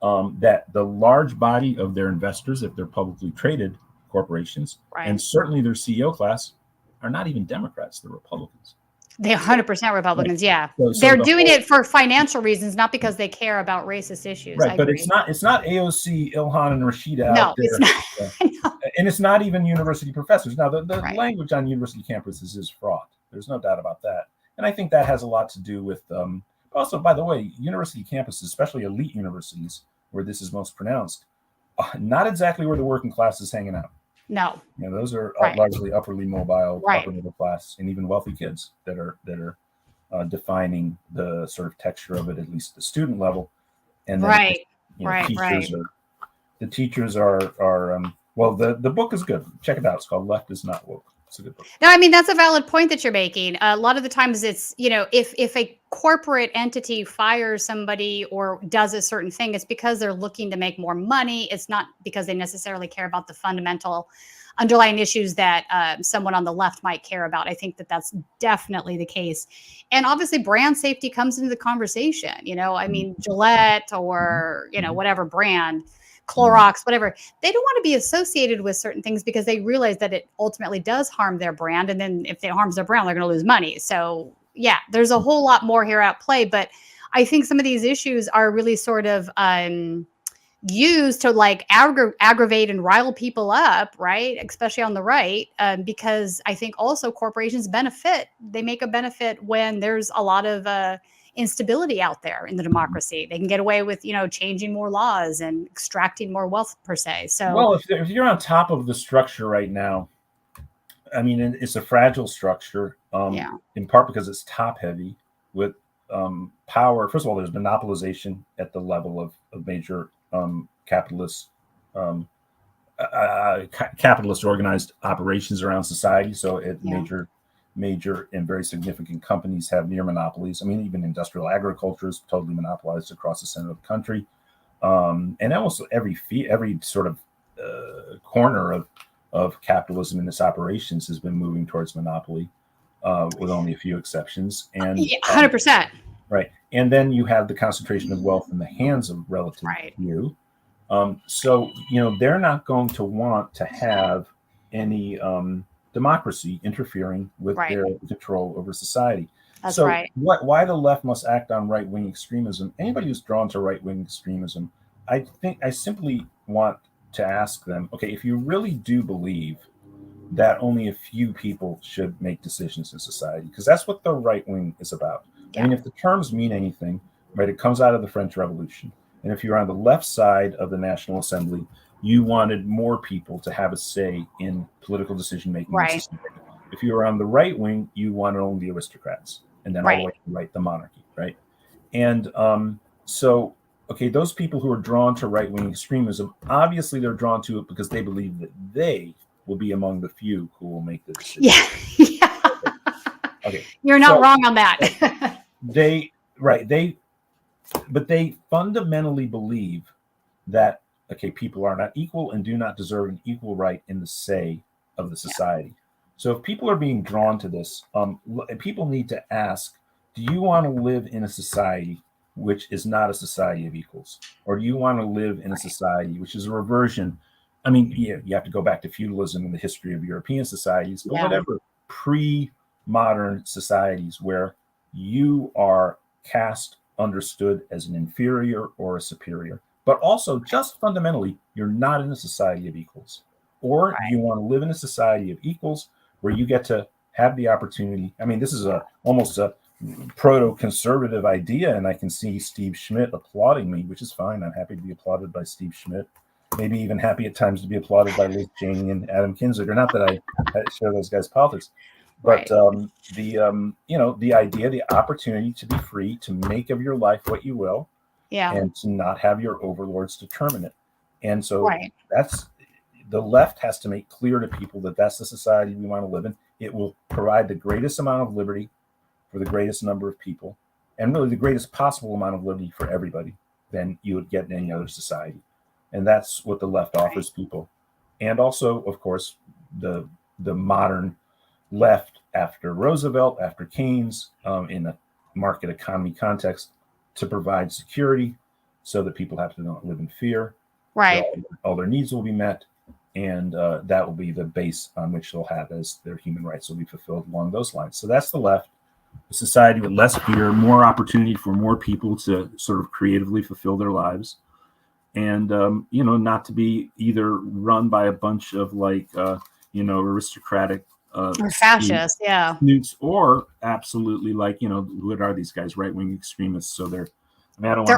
that the large body of their investors, if they're publicly traded corporations, and certainly their CEO class, are not even Democrats, they're Republicans. They're 100% Republicans. Right. Yeah. So they're doing it for financial reasons, not because they care about racist issues. Right. But it's not AOC, Ilhan, and Rashida out there. It's not. And it's not even university professors. Now, the language on university campuses is fraught. There's no doubt about that. And I think that has a lot to do with, also, by the way, university campuses, especially elite universities, where this is most pronounced, not exactly where the working class is hanging out. No. Those are largely upperly mobile, upper middle class, and even wealthy kids that are defining the sort of texture of it, at least at the student level. And then the teachers are well, the book is good. Check it out. It's called Left is Not Woke. It's a good book. No, I mean, that's a valid point that you're making. A lot of the times it's, if a corporate entity fires somebody or does a certain thing, it's because they're looking to make more money. It's not because they necessarily care about the fundamental underlying issues that someone on the left might care about. I think that that's definitely the case. And obviously brand safety comes into the conversation. I mean, Gillette or, whatever brand, Clorox, whatever, they don't want to be associated with certain things because they realize that it ultimately does harm their brand. And then if it harms their brand, they're going to lose money. So yeah, there's a whole lot more here at play. But I think some of these issues are really sort of used to like aggravate and rile people up, right? Especially on the right, because I think also corporations benefit. They make a benefit when there's a lot of instability out there in the democracy. They can get away with, changing more laws and extracting more wealth per se. So, well, if you're on top of the structure right now, I mean, it's a fragile structure, in part because it's top heavy with power. First of all, there's monopolization at the level of major capitalist organized operations around society. So major and very significant companies have near monopolies. I mean, even industrial agriculture is totally monopolized across the center of the country. And almost every sort of corner of capitalism in its operations has been moving towards monopoly, with only a few exceptions. And 100%. Right. And then you have the concentration of wealth in the hands of relative few. So, they're not going to want to have any democracy interfering with their control over society. That's so right. Why the left must act on right-wing extremism? Anybody who's drawn to right-wing extremism, I simply want to ask them, okay, if you really do believe that only a few people should make decisions in society, because that's what the right wing is about. I mean, if the terms mean anything, right, it comes out of the French Revolution. And if you're on the left side of the National Assembly, you wanted more people to have a say in political decision-making. Right. If you were on the right wing, you wanted only the aristocrats, and then all the way to the right, the monarchy, right? And so, okay, those people who are drawn to right-wing extremism, obviously they're drawn to it because they believe that they will be among the few who will make the decision. Yeah. Okay. You're not wrong on that. They fundamentally believe that, okay, people are not equal and do not deserve an equal right in the say of the society. So if people are being drawn to this, people need to ask, do you want to live in a society which is not a society of equals? Or do you want to live in a society which is a reversion? I mean, you have to go back to feudalism and the history of European societies, but whatever pre-modern societies where you are cast, understood as an inferior or a superior, but also just fundamentally, you're not in a society of equals. Or you want to live in a society of equals where you get to have the opportunity. I mean, this is almost a proto-conservative idea, and I can see Steve Schmidt applauding me, which is fine. I'm happy to be applauded by Steve Schmidt. Maybe even happy at times to be applauded by Liz Cheney and Adam Kinzinger. Not that I share those guys' politics, but the idea, the opportunity to be free to make of your life what you will, and to not have your overlords determine it. And so that's the left has to make clear to people that that's the society we want to live in. It will provide the greatest amount of liberty for the greatest number of people, and really the greatest possible amount of liberty for everybody than you would get in any other society. And that's what the left offers people. And also, of course, the modern left after Roosevelt, after Keynes, in a market economy context, to provide security so that people have to not live in fear. Right. All their needs will be met. And that will be the base on which they'll have as their human rights will be fulfilled along those lines. So that's the left. A society with less fear, more opportunity for more people to sort of creatively fulfill their lives. And, not to be either run by a bunch of aristocratic or fascists, snoots, or absolutely what are these guys? Right-wing extremists. So they're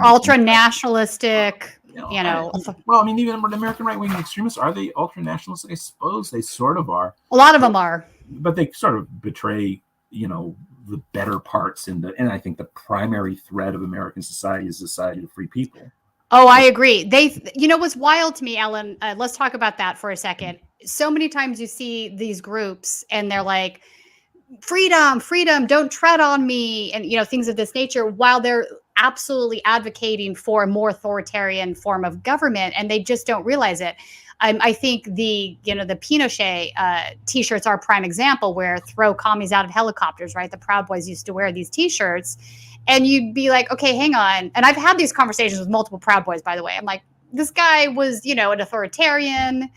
ultra nationalistic, even American right-wing extremists, are they ultra nationalistic? I suppose they sort of are. A lot of them are. But they sort of betray, the better parts and I think the primary thread of American society is a society of free people. Oh, I agree. What's wild to me, Alan, let's talk about that for a second. So many times you see these groups and they're like, freedom, don't tread on me. And, things of this nature, while they're absolutely advocating for a more authoritarian form of government, and they just don't realize it. I think the Pinochet T-shirts are a prime example, where throw commies out of helicopters, right? The Proud Boys used to wear these T-shirts, and you'd be like, okay, hang on. And I've had these conversations with multiple Proud Boys, by the way. I'm like, this guy was, an authoritarian.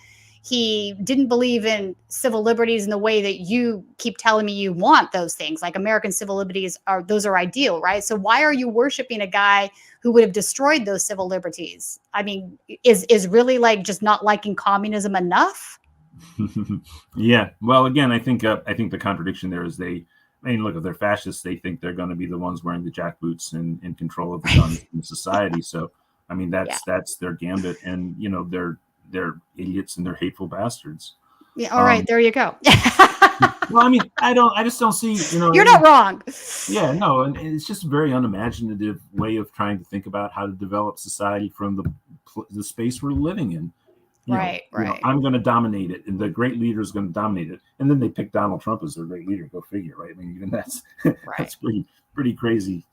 He didn't believe in civil liberties in the way that you keep telling me you want those things. Like American civil liberties are ideal, right? So why are you worshiping a guy who would have destroyed those civil liberties? I mean, is really just not liking communism enough? Yeah. Well, again, I think the contradiction there is look, if they're fascists, they think they're going to be the ones wearing the jackboots and in control of the guns in society. So, that's their gambit, and they're idiots and they're hateful bastards. Yeah. All right. There you go. Well, I just don't see, You're not wrong. Yeah, no. And it's just a very unimaginative way of trying to think about how to develop society from the space we're living in. Right. I'm going to dominate it, and the great leader is going to dominate it. And then they pick Donald Trump as their great leader. Go figure, right? Even that's that's pretty crazy.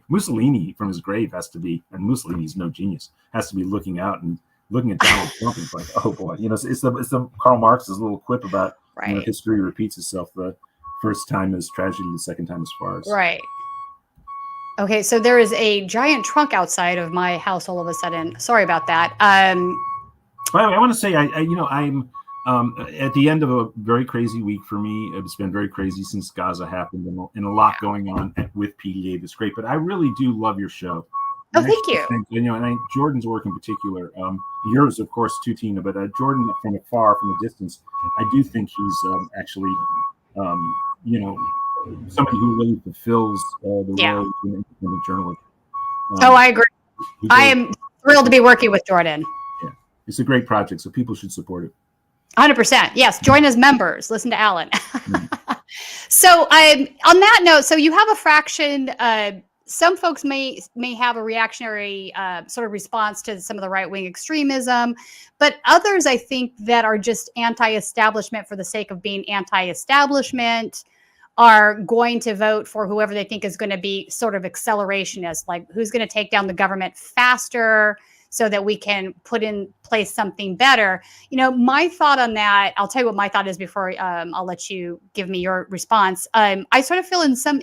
Mussolini from his grave has to be, and Mussolini's no genius, has to be looking out and looking at Donald Trump and like, oh boy, it's the Karl Marx's little quip about history repeats itself. The first time is tragedy, the second time is farce. Right. Okay, so there is a giant trunk outside of my house all of a sudden. Sorry about that. By the way, I want to say, I'm at the end of a very crazy week for me. It's been very crazy since Gaza happened, and a lot going on with PDA that's great. But I really do love your show. Oh, thank you. And Jordan's work in particular, yours, of course, too, Tina, but Jordan from afar, from a distance, I do think he's actually, somebody who really fulfills the role of an independent journalist. I agree. I am thrilled to be working with Jordan. Yeah, it's a great project, so people should support it. 100%. Yes, join as members. Listen to Alan. So on that note, so you have a fraction. Some folks may have a reactionary sort of response to some of the right-wing extremism, but others, I think, that are just anti-establishment for the sake of being anti-establishment are going to vote for whoever they think is going to be sort of accelerationist, like who's going to take down the government faster so that we can put in place something better. My thought on that, I'll tell you what my thought is before I'll let you give me your response. I sort of feel in some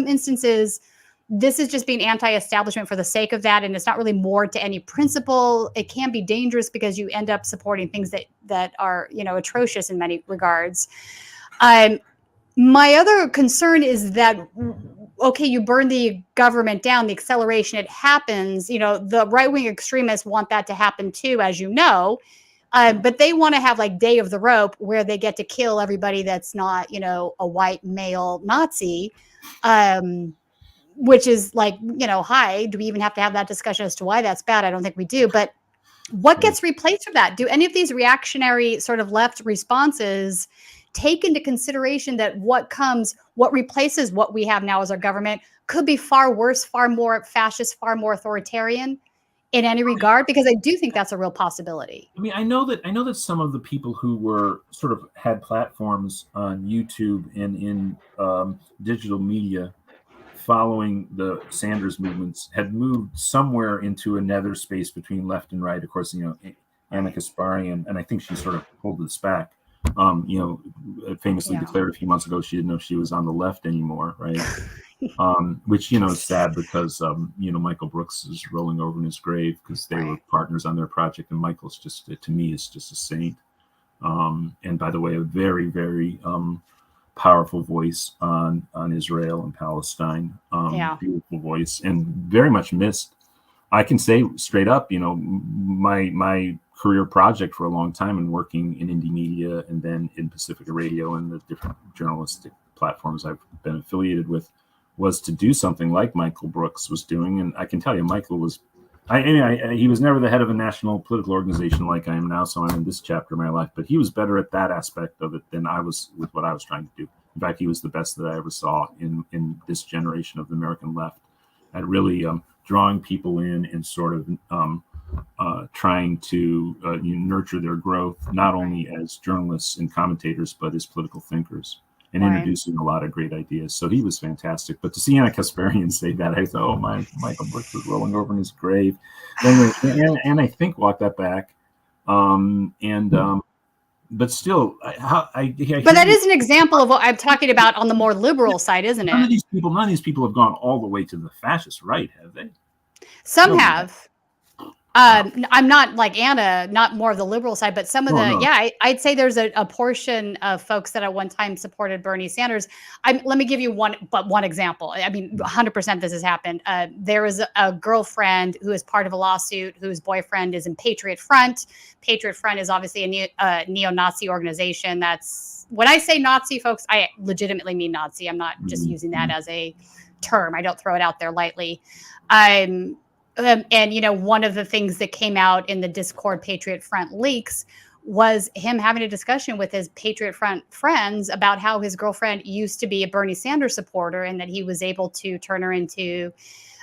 instances, this is just being anti-establishment for the sake of that, and it's not really more to any principle. It can be dangerous because you end up supporting things that are, atrocious in many regards. My other concern is that, okay, you burn the government down, the acceleration, it happens. The right-wing extremists want that to happen too, as you know, but they want to have like Day of the Rope where they get to kill everybody that's not, a white male Nazi. Which is like, hi, do we even have to have that discussion as to why that's bad? I don't think we do. But what gets replaced from that? Do any of these reactionary sort of left responses take into consideration that what replaces what we have now as our government could be far worse, far more fascist, far more authoritarian in any regard? Because I do think that's a real possibility. I know that some of the people who were sort of had platforms on YouTube and in digital media following the Sanders movements had moved somewhere into a nether space between left and right. Of course, Anna Kasparian, and I think she sort of pulled this back. famously declared a few months ago she didn't know she was on the left anymore, right? Which, is sad because, Michael Brooks is rolling over in his grave because they were partners on their project. And Michael's just, to me, is just a saint. And by the way, a very, very powerful voice on Israel and Palestine. Beautiful voice and very much missed. I can say straight up, my career project for a long time and working in indie media and then in Pacifica Radio and the different journalistic platforms I've been affiliated with was to do something like Michael Brooks was doing. And I can tell you, Michael was, he was never the head of a national political organization like I am now. So I'm in this chapter of my life, but he was better at that aspect of it than I was with what I was trying to do. In fact, he was the best that I ever saw in this generation of the American left at really drawing people in and sort of trying to nurture their growth, not only as journalists and commentators, but as political thinkers. And introducing a lot of great ideas. So he was fantastic. But to see Anna Kasparian say that, I thought, oh, Michael Brooks was rolling over in his grave. And I think walk that back. But still, but that is an example of what I'm talking about on the more liberal side, isn't it? None of these people have gone all the way to the fascist right, have they? Some have. I'm not like Anna, not more of the liberal side, but some of I'd say there's a portion of folks that at one time supported Bernie Sanders. Let me give you one example. I mean, 100% this has happened. There was a girlfriend who is part of a lawsuit whose boyfriend is in Patriot Front. Patriot Front is obviously a neo-Nazi organization. That's when I say Nazi, folks, I legitimately mean Nazi. I'm not just using that as a term. I don't throw it out there lightly. And, one of the things that came out in the Discord Patriot Front leaks was him having a discussion with his Patriot Front friends about how his girlfriend used to be a Bernie Sanders supporter and that he was able to turn her into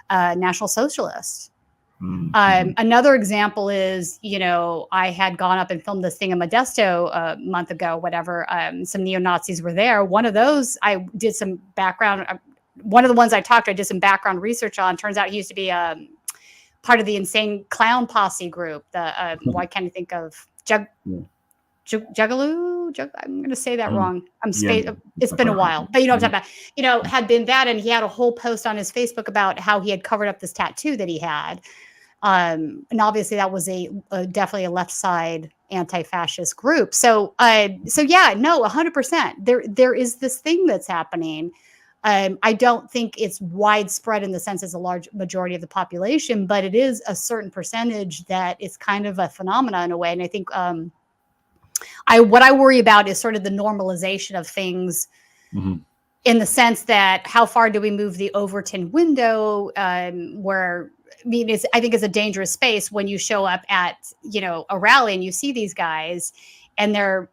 a National Socialist. Another example is, I had gone up and filmed this thing in Modesto a month ago, whatever. Some neo-Nazis were there. One of those, I did some background. One of the ones I did some background research on. Turns out he used to be part of the insane clown posse group. Why can't I think of Jugaloo? I'm going to say that wrong. It's been a while, but what I'm talking about. Had been that, and he had a whole post on his Facebook about how he had covered up this tattoo that he had, and obviously that was definitely a left side anti-fascist group. So 100%. There is this thing that's happening. I don't think it's widespread in the sense it's a large majority of the population, but it is a certain percentage that it's kind of a phenomenon in a way. And I think what I worry about is sort of the normalization of things in the sense that how far do we move the Overton window where, I think it's a dangerous space when you show up at, a rally and you see these guys and they're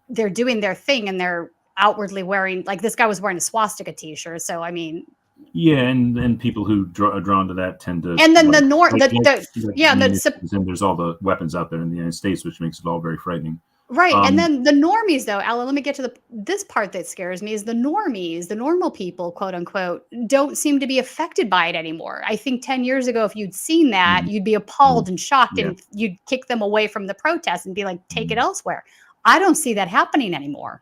doing their thing and they're outwardly wearing, like this guy was wearing a swastika t-shirt. So, and people who are drawn to that tend to, and then and there's all the weapons out there in the United States, which makes it all very frightening. Right. And then the normies, though, Alan, let me get to this part that scares me is the normies, the normal people, quote unquote, don't seem to be affected by it anymore. I think 10 years ago, if you'd seen that, you'd be appalled and shocked and you'd kick them away from the protest and be like, take it elsewhere. I don't see that happening anymore.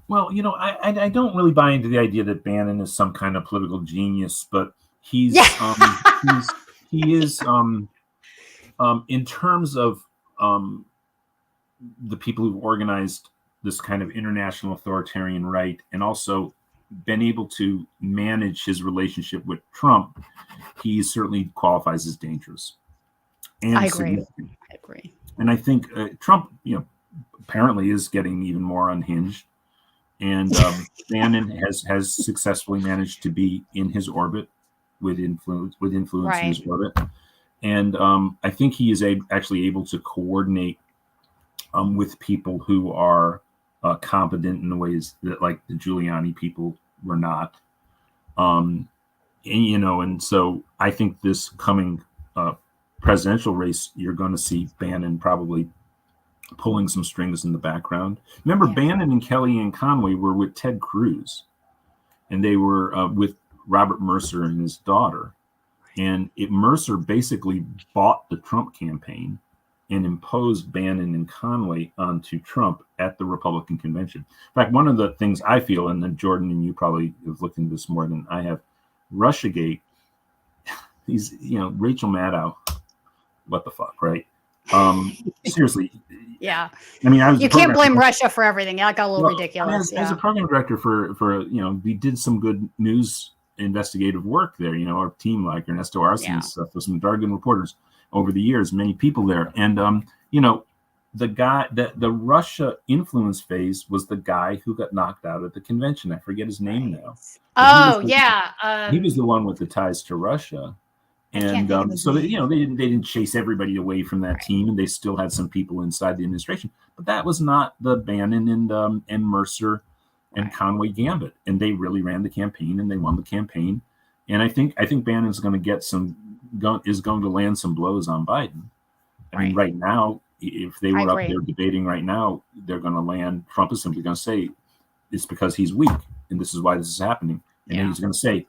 Well, I don't really buy into the idea that Bannon is some kind of political genius, but he is in terms of the people who've organized this kind of international authoritarian right and also been able to manage his relationship with Trump, he certainly qualifies as dangerous. And I agree. And I think Trump, apparently is getting even more unhinged. And Bannon has successfully managed to be in his orbit with influence in his orbit. And I think he is actually able to coordinate with people who are competent in the ways that like the Giuliani people were not. And so I think this coming presidential race, you're going to see Bannon probably pulling some strings in the background. Remember, Bannon and Kellyanne Conway were with Ted Cruz, and they were with Robert Mercer and his daughter. And Mercer basically bought the Trump campaign, and and imposed Bannon and Conway onto Trump at the Republican convention. In fact, one of the things I feel, and then Jordan and you probably have looked into this more than I have, Russiagate, these, Rachel Maddow, what the fuck, right? Seriously. Yeah. I mean, you can't blame Russia for everything. That got a little ridiculous. As a program director for we did some good news investigative work there. Our team, like Ernesto Arce and stuff, with some very good reporters over the years, many people there. And, the guy, the Russia influence phase was the guy who got knocked out at the convention. I forget his name now. He was the one with the ties to Russia. And so they didn't chase everybody away from that team, and they still had some people inside the administration. But that was not the Bannon and Mercer and Conway gambit, and they really ran the campaign and they won the campaign. And I think Bannon's going to get is going to land some blows on Biden. I mean, right now, if they were up there debating right now, they're going to land. Trump is simply going to say it's because he's weak, and this is why this is happening. And then he's going to say,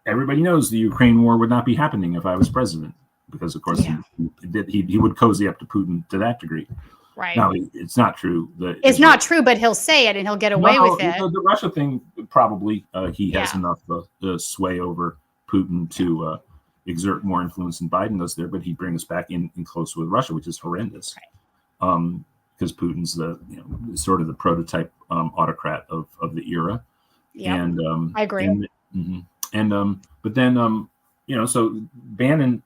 everybody knows the Ukraine war would not be happening if I was president, because, of course, he would cozy up to Putin to that degree. Right. Now, it's not true. It's not true, but he'll say it and he'll get away with it. The Russia thing, probably he has enough sway over Putin to exert more influence than Biden does there, but he'd bring us back in close with Russia, which is horrendous. Because Putin's the sort of the prototype autocrat of the era. Yeah, and I agree. But then so Bannon,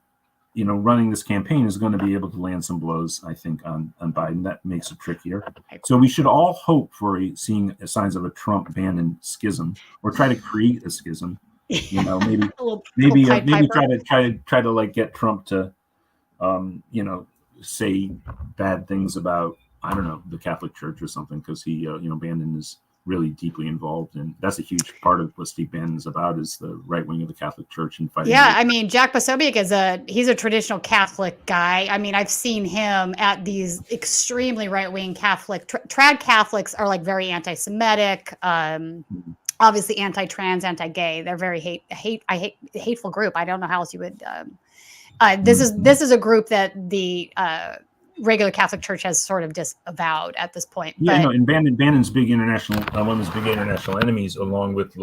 running this campaign is going to be able to land some blows, I think, on Biden. That makes it trickier. So we should all hope for seeing signs of a Trump-Bannon schism, or try to create a schism. Maybe try to like get Trump to, say bad things about, I don't know, the Catholic Church or something, because he, Bannon is really deeply involved, and that's a huge part of what Steve Bannon is about, is the right wing of the Catholic Church and fighting. Yeah, I mean, Jack Posobiec he's a traditional Catholic guy. I mean, I've seen him at these extremely right wing Catholic trad Catholics are like very anti-Semitic, obviously anti-trans, anti-gay. They're very hateful group. I don't know how else you would. This is a group that the regular Catholic Church has sort of disavowed at this point. And Bannon's big international, one of his big international enemies, along with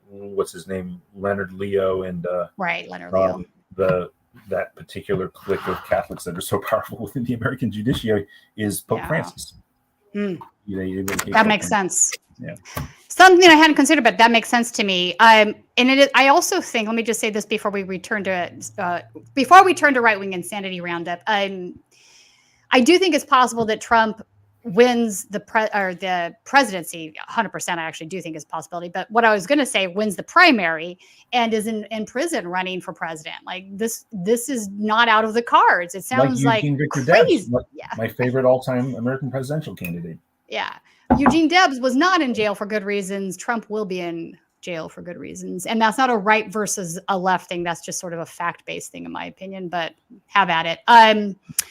what's his name, Leonard Leo, and Leonard Leo, that particular clique of Catholics that are so powerful within the American judiciary is Pope Francis. That makes sense. Yeah. Something I hadn't considered, but that makes sense to me. And I also think, let me just say this before we turn to right wing insanity roundup. I do think it's possible that Trump wins the presidency. 100%, I actually do think it's a possibility. But what I was going to say, wins the primary and is in prison running for president. Like this is not out of the cards. It sounds like crazy. My favorite all-time American presidential candidate. Yeah. Eugene Debs was not in jail for good reasons. Trump will be in jail for good reasons. And that's not a right versus a left thing. That's just sort of a fact-based thing, in my opinion, but have at it.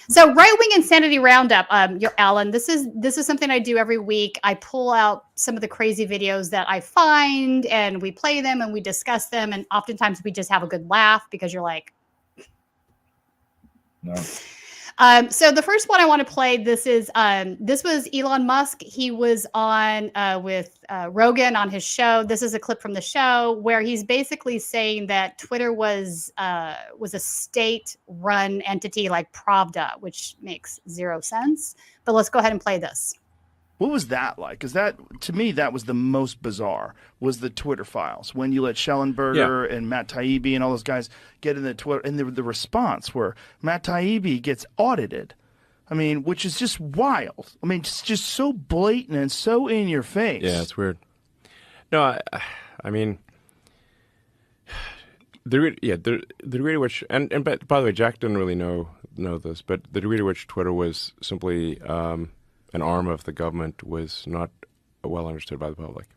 So right-wing insanity roundup, Alan, this is something I do every week. I pull out some of the crazy videos that I find, and we play them and we discuss them. And oftentimes we just have a good laugh, because you're like, no. So the first one I want to play, this was Elon Musk. He was on with Rogan on his show. This is a clip from the show where he's basically saying that Twitter was a state-run entity like Pravda, which makes zero sense. But let's go ahead and play this. What was that like? Because that, to me, that was the most bizarre, was the Twitter files. When you let Schellenberger and Matt Taibbi and all those guys get in the Twitter, and the response where Matt Taibbi gets audited. I mean, which is just wild. I mean, it's just so blatant and so in your face. Yeah, it's weird. No, I mean, the degree to which, and by the way, Jack didn't really know this, but the degree to which Twitter was simply an arm of the government was not well understood by the public,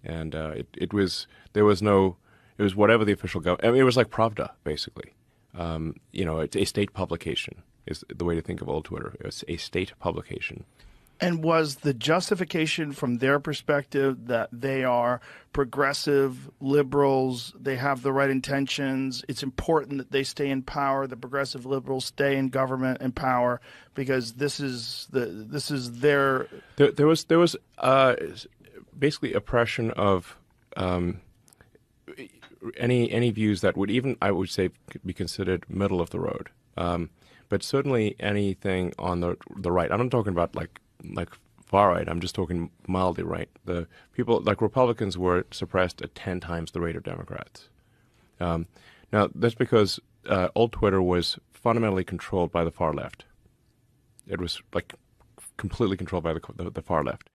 and it was whatever the official government. I mean, it was like Pravda, basically. It's a state publication is the way to think of old Twitter. It's a state publication, And was the justification from their perspective that they are progressive liberals, they have the right intentions, it's important that they stay in power, the progressive liberals stay in government and power because this is their... There was basically oppression of any views that would even, I would say, be considered middle of the road. But certainly anything on the right. I'm not talking about like far right. I'm just talking mildly right. The people like Republicans were suppressed at 10 times the rate of Democrats. Now that's because old Twitter was fundamentally controlled by the far left. It was like completely controlled by the far left.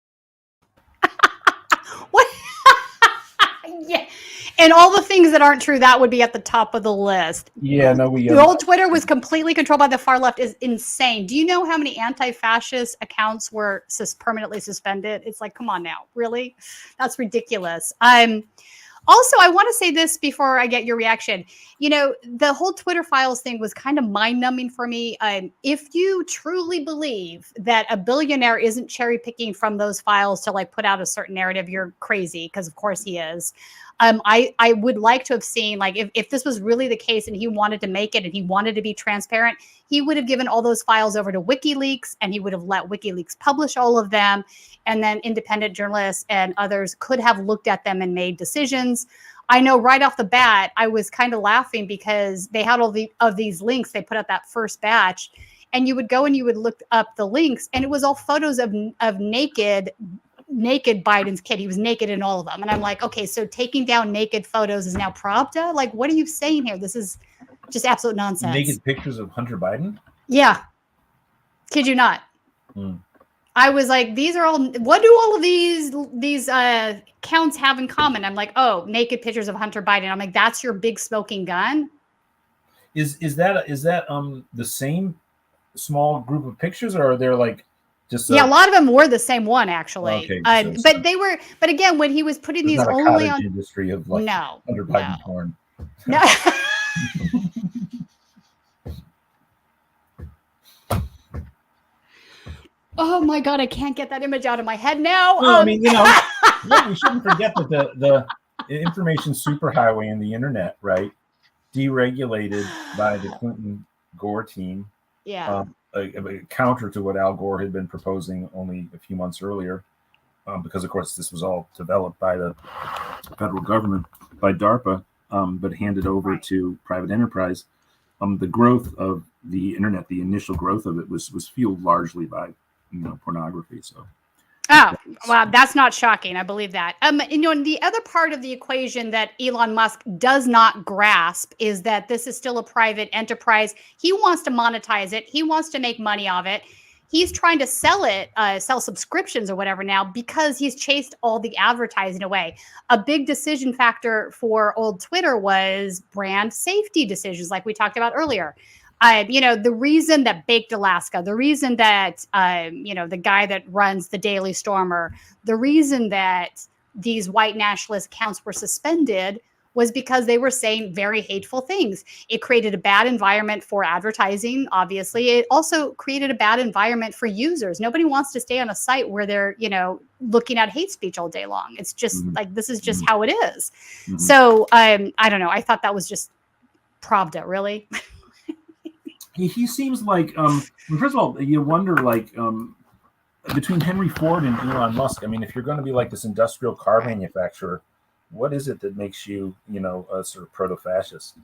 What? Yeah. And all the things that aren't true, that would be at the top of the list. Yeah, no, the old Twitter was completely controlled by the far left is insane. Do you know how many anti-fascist accounts were permanently suspended? It's like, come on now, really? That's ridiculous. Also, I want to say this before I get your reaction. You know, the whole Twitter files thing was kind of mind-numbing for me. If you truly believe that a billionaire isn't cherry-picking from those files to like put out a certain narrative, you're crazy, because of course he is. I would like to have seen, like, if this was really the case and he wanted to make it and he wanted to be transparent, he would have given all those files over to WikiLeaks and he would have let WikiLeaks publish all of them. And then independent journalists and others could have looked at them and made decisions. I know right off the bat, I was kind of laughing because they had all of these links. They put out that first batch and you would go and you would look up the links and it was all photos of naked Biden's kid. He was naked in all of them. And I'm like, okay, so taking down naked photos is now Pravda? Like, what are you saying here? This is just absolute nonsense. Naked pictures of Hunter Biden? Yeah. Kid you not. I was like, these are all, what do all of these accounts have in common? I'm like, oh, naked pictures of Hunter Biden. I'm like, that's your big smoking gun? Is that the same small group of pictures, or are there like just yeah, a lot of them were the same one actually. Okay, but again, when he was putting these not a only on industry of like Hunter Biden porn. No. Oh my God, I can't get that image out of my head now. Well, I mean, you know, we shouldn't forget that the information superhighway in the internet, right, deregulated by the Clinton Gore team. Yeah. A counter to what Al Gore had been proposing only a few months earlier, because, of course, this was all developed by the federal government, by DARPA, but handed over to private enterprise. The growth of the internet, the initial growth of it was fueled largely by pornography. So, oh, wow, that's not shocking. I believe that. And the other part of the equation that Elon Musk does not grasp is that this is still a private enterprise. He wants to monetize it. He wants to make money off it. He's trying to sell it, sell subscriptions or whatever now, because he's chased all the advertising away. A big decision factor for old Twitter was brand safety decisions, like we talked about earlier. The reason that Baked Alaska, the reason that, the guy that runs the Daily Stormer, the reason that these white nationalist accounts were suspended was because they were saying very hateful things. It created a bad environment for advertising, obviously. It also created a bad environment for users. Nobody wants to stay on a site where they're, looking at hate speech all day long. It's just like, this is just how it is. So I don't know. I thought that was just Pravda, really. He seems like, first of all, you wonder, like, between Henry Ford and Elon Musk, I mean, if you're going to be like this industrial car manufacturer, what is it that makes you, a sort of proto-fascist?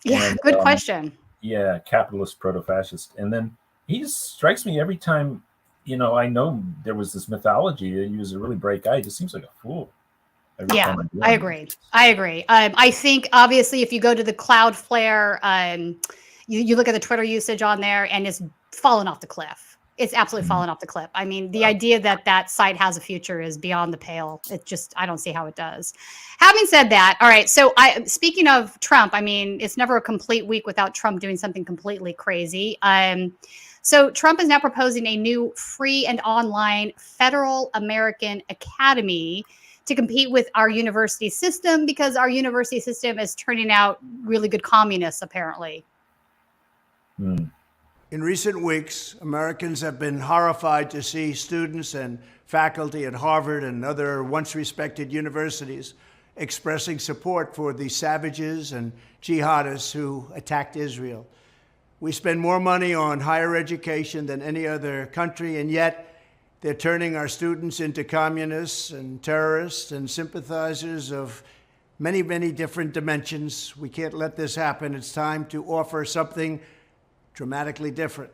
Yeah, and, good question. Yeah, capitalist proto-fascist. And then he just strikes me every time, I know there was this mythology that he was a really bright guy. He just seems like a fool. Yeah, I agree. I think, obviously, if you go to the Cloudflare, you look at the Twitter usage on there and it's fallen off the cliff. It's absolutely fallen off the cliff. I mean, the idea that site has a future is beyond the pale. I don't see how it does. Having said that, all right. So speaking of Trump, I mean, it's never a complete week without Trump doing something completely crazy. So Trump is now proposing a new free and online federal American academy to compete with our university system, because our university system is turning out really good communists, apparently. In recent weeks, Americans have been horrified to see students and faculty at Harvard and other once respected universities expressing support for the savages and jihadists who attacked Israel. We spend more money on higher education than any other country, and yet they're turning our students into communists and terrorists and sympathizers of many, many different dimensions. We can't let this happen. It's time to offer something dramatically different.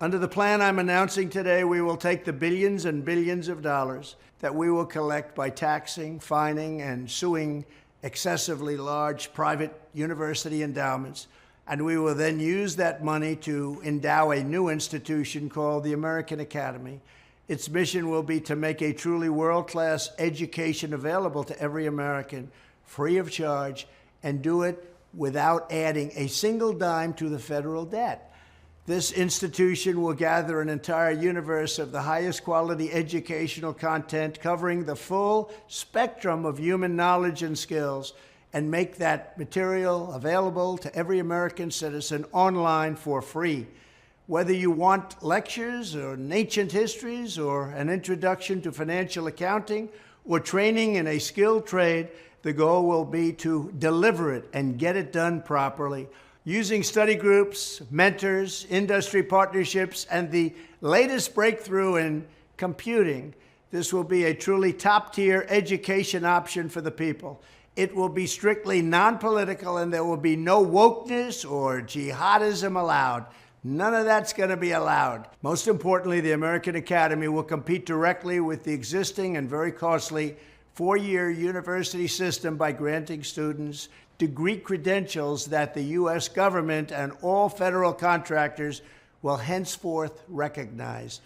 Under the plan I'm announcing today, we will take the billions and billions of dollars that we will collect by taxing, fining, and suing excessively large private university endowments, and we will then use that money to endow a new institution called the American Academy. Its mission will be to make a truly world-class education available to every American, free of charge, and do it without adding a single dime to the federal debt. This institution will gather an entire universe of the highest quality educational content covering the full spectrum of human knowledge and skills, and make that material available to every American citizen online for free. Whether you want lectures or ancient histories or an introduction to financial accounting or training in a skilled trade, the goal will be to deliver it and get it done properly. Using study groups, mentors, industry partnerships, and the latest breakthrough in computing, this will be a truly top-tier education option for the people. It will be strictly non-political, and there will be no wokeness or jihadism allowed. None of that's going to be allowed. Most importantly, the American Academy will compete directly with the existing and very costly four-year university system by granting students degree credentials that the U.S. government and all federal contractors will henceforth recognize.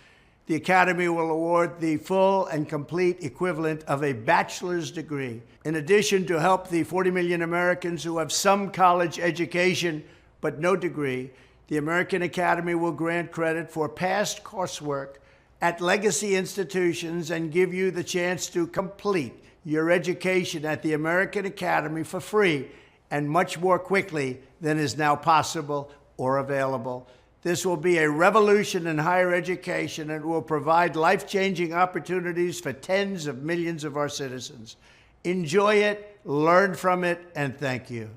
The Academy will award the full and complete equivalent of a bachelor's degree. In addition, to help the 40 million Americans who have some college education but no degree, the American Academy will grant credit for past coursework at legacy institutions and give you the chance to complete your education at the American Academy for free and much more quickly than is now possible or available. This will be a revolution in higher education and will provide life-changing opportunities for tens of millions of our citizens. Enjoy it, learn from it, and thank you.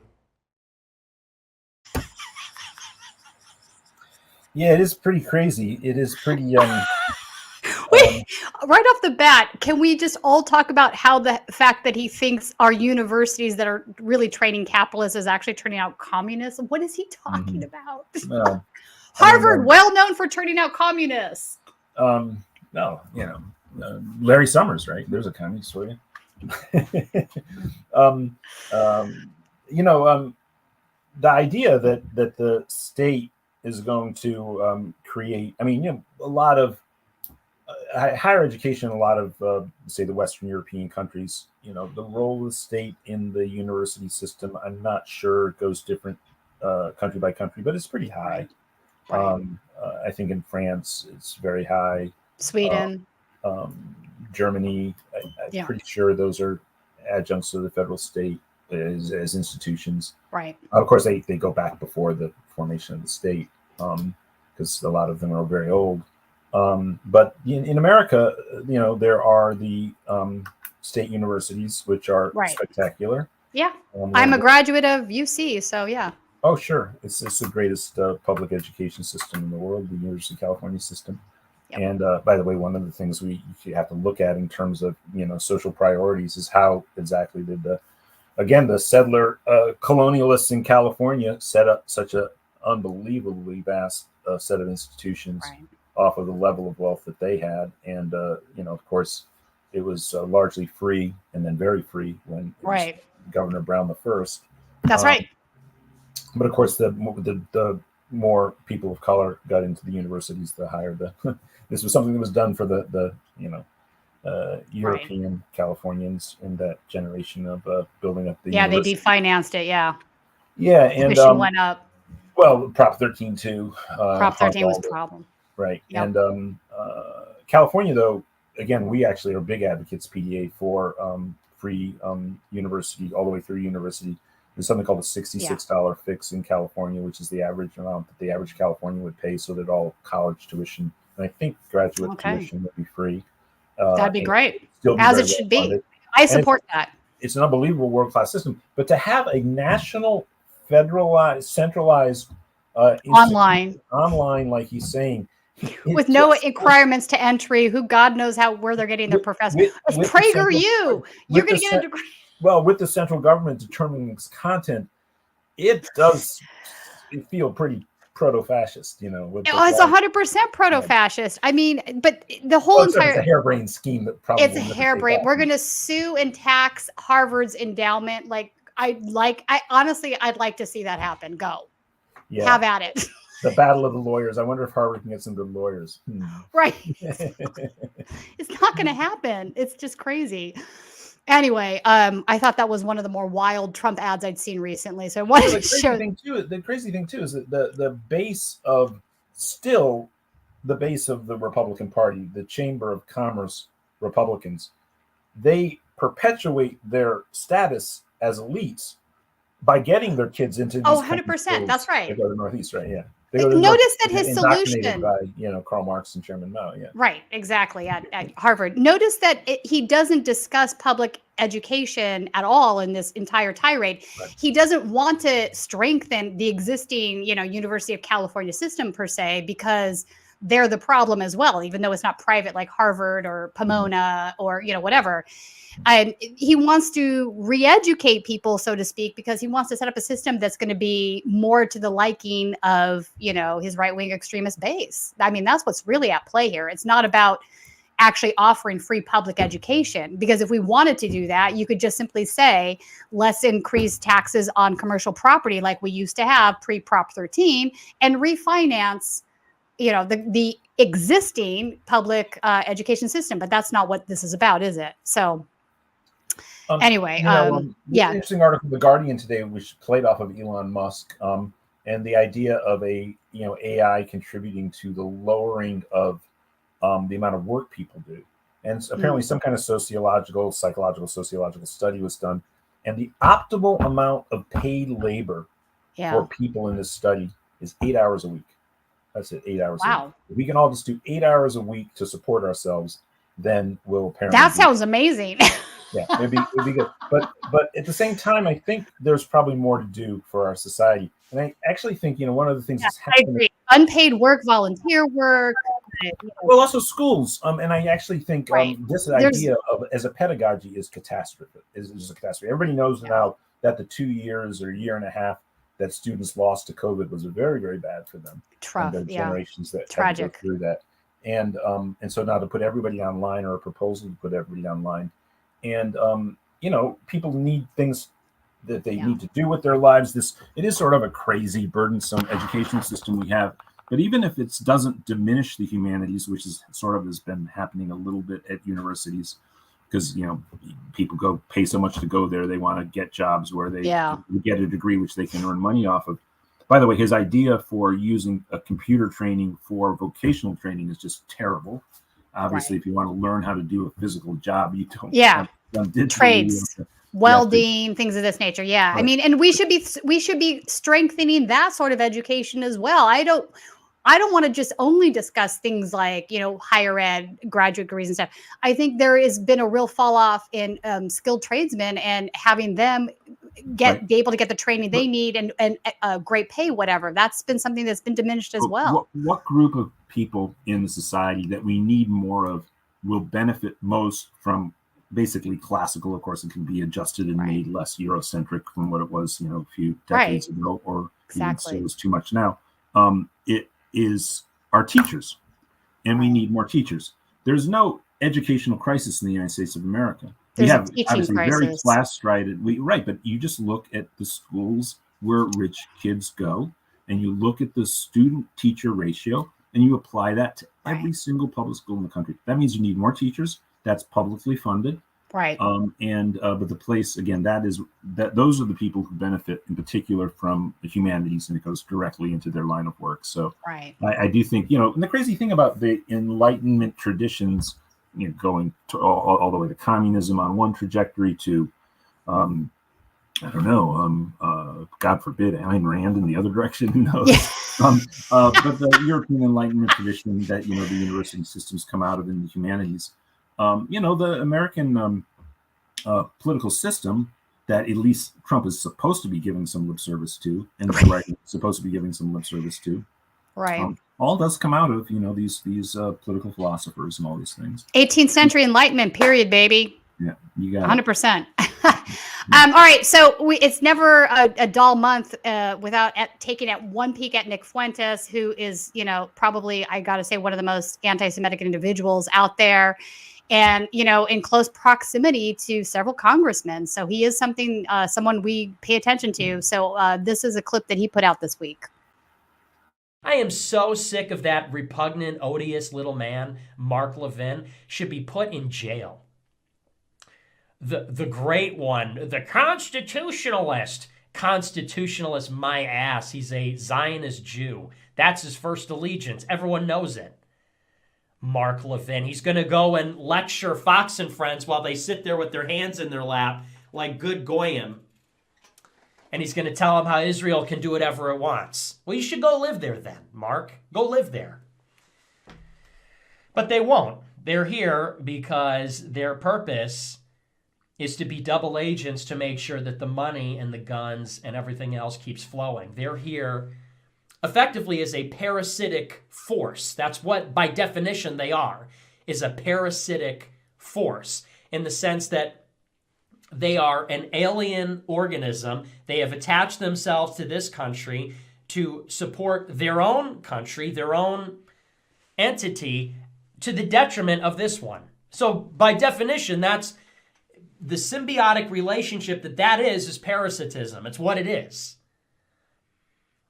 Yeah, it is pretty crazy. It is pretty Wait, right off the bat, can we just all talk about how the fact that he thinks our universities that are really training capitalists is actually turning out communists? What is he talking about? well, Harvard, well known for turning out communists. no, Larry Summers, right? There's a communist for you. The idea that the state is going to create, a lot of higher education, a lot of, say, the Western European countries, the role of the state in the university system, I'm not sure it goes different country by country, but it's pretty high. Right. I think in France, it's very high. Sweden. Germany, I'm pretty sure those are adjuncts of the federal state as institutions. Right. Of course, they go back before the formation of the state, because a lot of them are very old. But in America, there are the state universities, which are spectacular. Yeah. I'm a graduate of UC, so yeah. Oh, sure. It's the greatest public education system in the world, the University of California system. Yep. And by the way, one of the things we have to look at in terms of, social priorities is how exactly did the settler colonialists in California set up such an unbelievably vast set of institutions off of the level of wealth that they had. And, of course, it was largely free and then very free when it was Governor Brown the First. That's right. But, of course, the more people of color got into the universities, the higher the this was something that was done for the European Californians in that generation of building up the university. They definanced it, and tuition went up. Well, Prop 13 too. Prop 13 was a problem. Right. Yep. And California, though, again, we actually are big advocates, PDA, for free university, all the way through university There's something called a $66 fix in California, which is the average amount that the average Californian would pay, so that all college tuition, and I think graduate tuition would be free. That'd be great, still be as very it should well be. funded. I support that. It's an unbelievable world-class system. But to have a national, federalized, centralized online, like he's saying, with no requirements to entry, who God knows where they're getting their professors. It's PragerU. You're going to get a degree. Well, with the central government determining its content, it does feel pretty proto-fascist, you know. It's 100% proto-fascist. I mean, but the whole entire it's a harebrained scheme that probably it's a harebrained. We're going to sue and tax Harvard's endowment. Honestly, I'd like to see that happen. Go, have at it. The battle of the lawyers. I wonder if Harvard can get some good lawyers. Right. It's not going to happen. It's just crazy. Anyway, I thought that was one of the more wild Trump ads I'd seen recently. So I wanted to show. The crazy thing too is that the base of the Republican Party, the Chamber of Commerce Republicans, they perpetuate their status as elites by getting their kids into these 100%. That's right. They go to the Northeast, right? Yeah. Notice that his solution by Karl Marx and Chairman Mao, right, exactly, at Harvard. Notice that he doesn't discuss public education at all in this entire tirade. Right. He doesn't want to strengthen the existing University of California system per se, because they're the problem as well, even though it's not private like Harvard or Pomona or whatever. He wants to re-educate people, so to speak, because he wants to set up a system that's going to be more to the liking of, his right-wing extremist base. I mean, that's what's really at play here. It's not about actually offering free public education, because if we wanted to do that, you could just simply say, let's increase taxes on commercial property like we used to have pre-Prop 13 and refinance, the existing public education system. But that's not what this is about, is it? So anyway, interesting article in The Guardian today, which played off of Elon Musk, and the idea of AI contributing to the lowering of the amount of work people do. And apparently some kind of psychological study was done, and the optimal amount of paid labor for people in this study is 8 hours a week. That's it, 8 hours a week. If we can all just do 8 hours a week to support ourselves, then we'll apparently. That sounds amazing. Yeah, it'd be good. But at the same time, I think there's probably more to do for our society. And I actually think, one of the things that's happening. I agree. Unpaid work, volunteer work. Well, also schools. And I actually think this idea of as a pedagogy is catastrophic. Is a catastrophe. Everybody knows now that the 2 years or year and a half that students lost to COVID was very, very bad for them. And the generations that had to go through that. And so now to put everybody online, or a proposal to put everybody online, and people need things that they need to do with their lives. It is sort of a crazy, burdensome education system we have. But even if it doesn't diminish the humanities, which is has been happening a little bit at universities, because people go pay so much to go there, they want to get jobs where they get a degree which they can earn money off of. By the way, his idea for using a computer training for vocational training is just terrible. Obviously, if you want to learn how to do a physical job, you don't. Yeah, trades, welding, things of this nature. Yeah, right. I mean, and we should be strengthening that sort of education as well. I don't want to just only discuss things like higher ed, graduate degrees and stuff. I think there has been a real fall off in skilled tradesmen, and having them be able to get the training they need and great pay, whatever. That's been something that's been diminished as well. What group of people in the society that we need more of will benefit most from basically classical? Of course, it can be adjusted and made less Eurocentric from what it was, a few decades ago, or it was too much now. It is our teachers, and we need more teachers. There's no educational crisis in the United States of America. There's we have a obviously crisis. Very class-strided. But you just look at the schools where rich kids go, and you look at the student-teacher ratio, and you apply that to every single public school in the country. That means you need more teachers. That's publicly funded. Right. But the place, again, those are the people who benefit in particular from the humanities, and it goes directly into their line of work. So I do think, and the crazy thing about the Enlightenment traditions, going to all the way to communism on one trajectory to I don't know, God forbid, Ayn Rand in the other direction, who knows? Yeah. But the European Enlightenment tradition that, the university systems come out of in the humanities, the American political system that at least Trump is supposed to be giving some lip service to, and the right is supposed to be giving some lip service to, right? All does come out of these political philosophers and all these things. 18th century Enlightenment period, baby. Yeah, you got 100%. All right, so it's never a dull month without taking one peek at Nick Fuentes, who is, probably, I got to say, one of the most anti-Semitic individuals out there, and in close proximity to several congressmen. So he is someone we pay attention to. So this is a clip that he put out this week. I am so sick of that repugnant, odious little man. Mark Levin should be put in jail. The great one, the constitutionalist. Constitutionalist, my ass. He's a Zionist Jew. That's his first allegiance. Everyone knows it. Mark Levin. He's going to go and lecture Fox and Friends while they sit there with their hands in their lap like good goyim. And he's going to tell them how Israel can do whatever it wants. Well, you should go live there then, Mark. Go live there. But they won't. They're here because their purpose is to be double agents to make sure that the money and the guns and everything else keeps flowing. They're here effectively as a parasitic force. That's what, by definition, they are, is a parasitic force, in the sense that they are an alien organism. They have attached themselves to this country to support their own country, their own entity, to the detriment of this one. So by definition, that's the symbiotic relationship that is parasitism. It's what it is.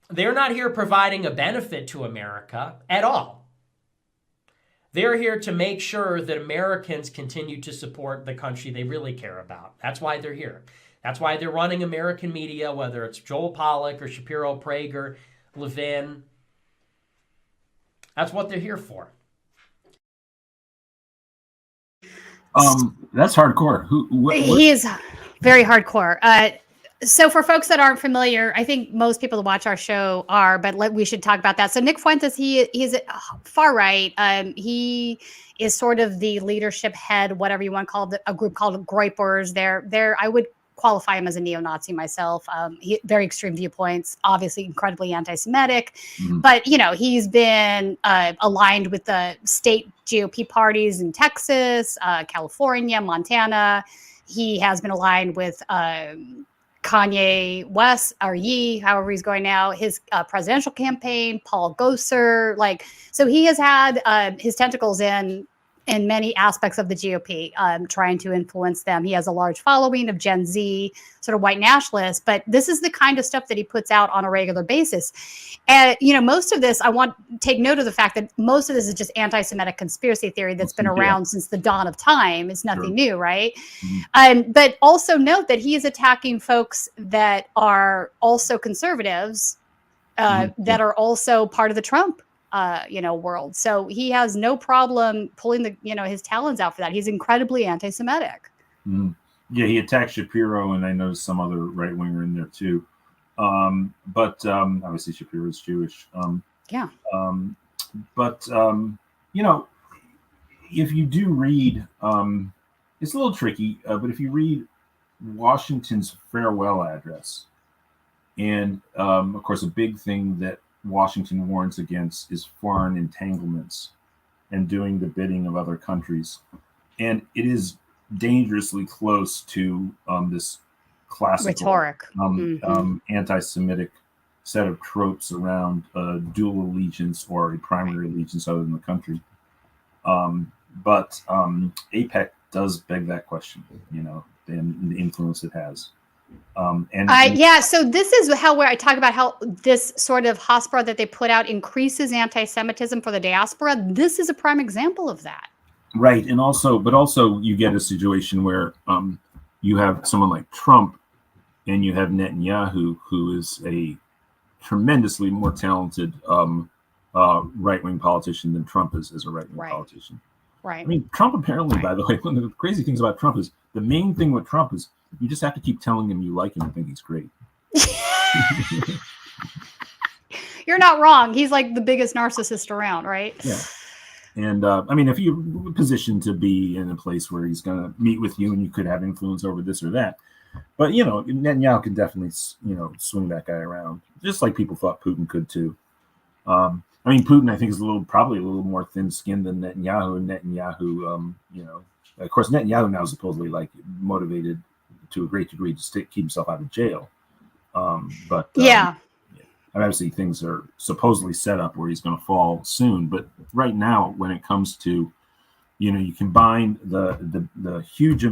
They're not here providing a benefit to America at all. They're here to make sure that Americans continue to support the country they really care about. That's why they're here. That's why they're running American media, whether it's Joel Pollak or Shapiro, Prager, Levin. That's what they're here for. That's hardcore. He is very hardcore. So for folks that aren't familiar, I think most people that watch our show are, but we should talk about that. So Nick Fuentes, he's far right. He is sort of the leadership head, whatever you want to call it, a group called Groypers. I would qualify him as a neo-Nazi myself. Very extreme viewpoints, obviously incredibly anti-Semitic, but he's been aligned with the state GOP parties in Texas, California, Montana. He has been aligned with Kanye West, or Ye, however he's going now, his presidential campaign, Paul Gosar. So he has had his tentacles in many aspects of the GOP, trying to influence them. He has a large following of Gen Z, sort of white nationalists, but this is the kind of stuff that he puts out on a regular basis. And, most of this, I want to take note of the fact that most of this is just anti-Semitic conspiracy theory that's been around since the dawn of time. It's nothing new, right? But also note that he is attacking folks that are also conservatives, that are also part of the Trump world. So he has no problem pulling his talons out for that. He's incredibly anti-Semitic. Yeah, he attacked Shapiro, and I know some other right winger in there too. But obviously Shapiro's Jewish. If you do read, it's a little tricky, but if you read Washington's farewell address, and of course a big thing that Washington warns against is foreign entanglements and doing the bidding of other countries. And it is dangerously close to this classical rhetoric, anti-Semitic set of tropes around dual allegiance or a primary allegiance other than the country. But APEC does beg that question, and the influence it has. So this is where I talk about how this sort of hospra that they put out increases anti-Semitism for the diaspora. This is a prime example of that. Right. And also you get a situation where you have someone like Trump and you have Netanyahu, who is a tremendously more talented right-wing politician than Trump is as a right-wing politician. Right. I mean, Trump apparently, by the way, one of the crazy things about Trump is the main thing with Trump is You just have to keep telling him you like him and think he's great. You're not wrong. He's like the biggest narcissist around, right? Yeah. And I mean, if you're positioned to be in a place where he's going to meet with you and you could have influence over this or that. But, Netanyahu can definitely, swing that guy around, just like people thought Putin could too. I mean, Putin, I think, is probably a little more thin-skinned than Netanyahu. And Netanyahu, of course, Netanyahu now is supposedly motivated to a great degree to keep himself out of jail. Obviously, things are supposedly set up where he's going to fall soon. But right now, when it comes to, you combine the huge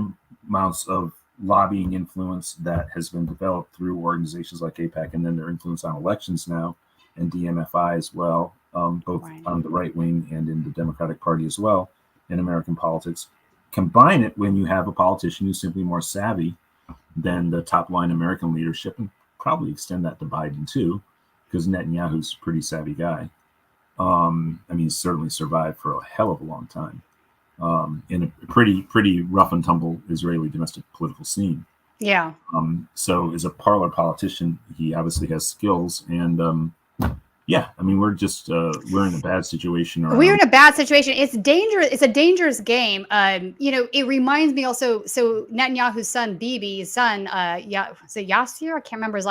amounts of lobbying influence that has been developed through organizations like AIPAC, and then their influence on elections now, and DMFI as well, both on the right wing and in the Democratic Party as well in American politics. Combine it when you have a politician who's simply more savvy than the top line American leadership, and probably extend that to Biden too, because Netanyahu's a pretty savvy guy. He's certainly survived for a hell of a long time in a pretty rough and tumble Israeli domestic political scene. Yeah. So as a parlor politician, he obviously has skills, and we're in a bad situation. We're in a bad situation. It's dangerous. It's a dangerous game. It reminds me also. So Netanyahu's son, Bibi's son, Yasser? I can't remember his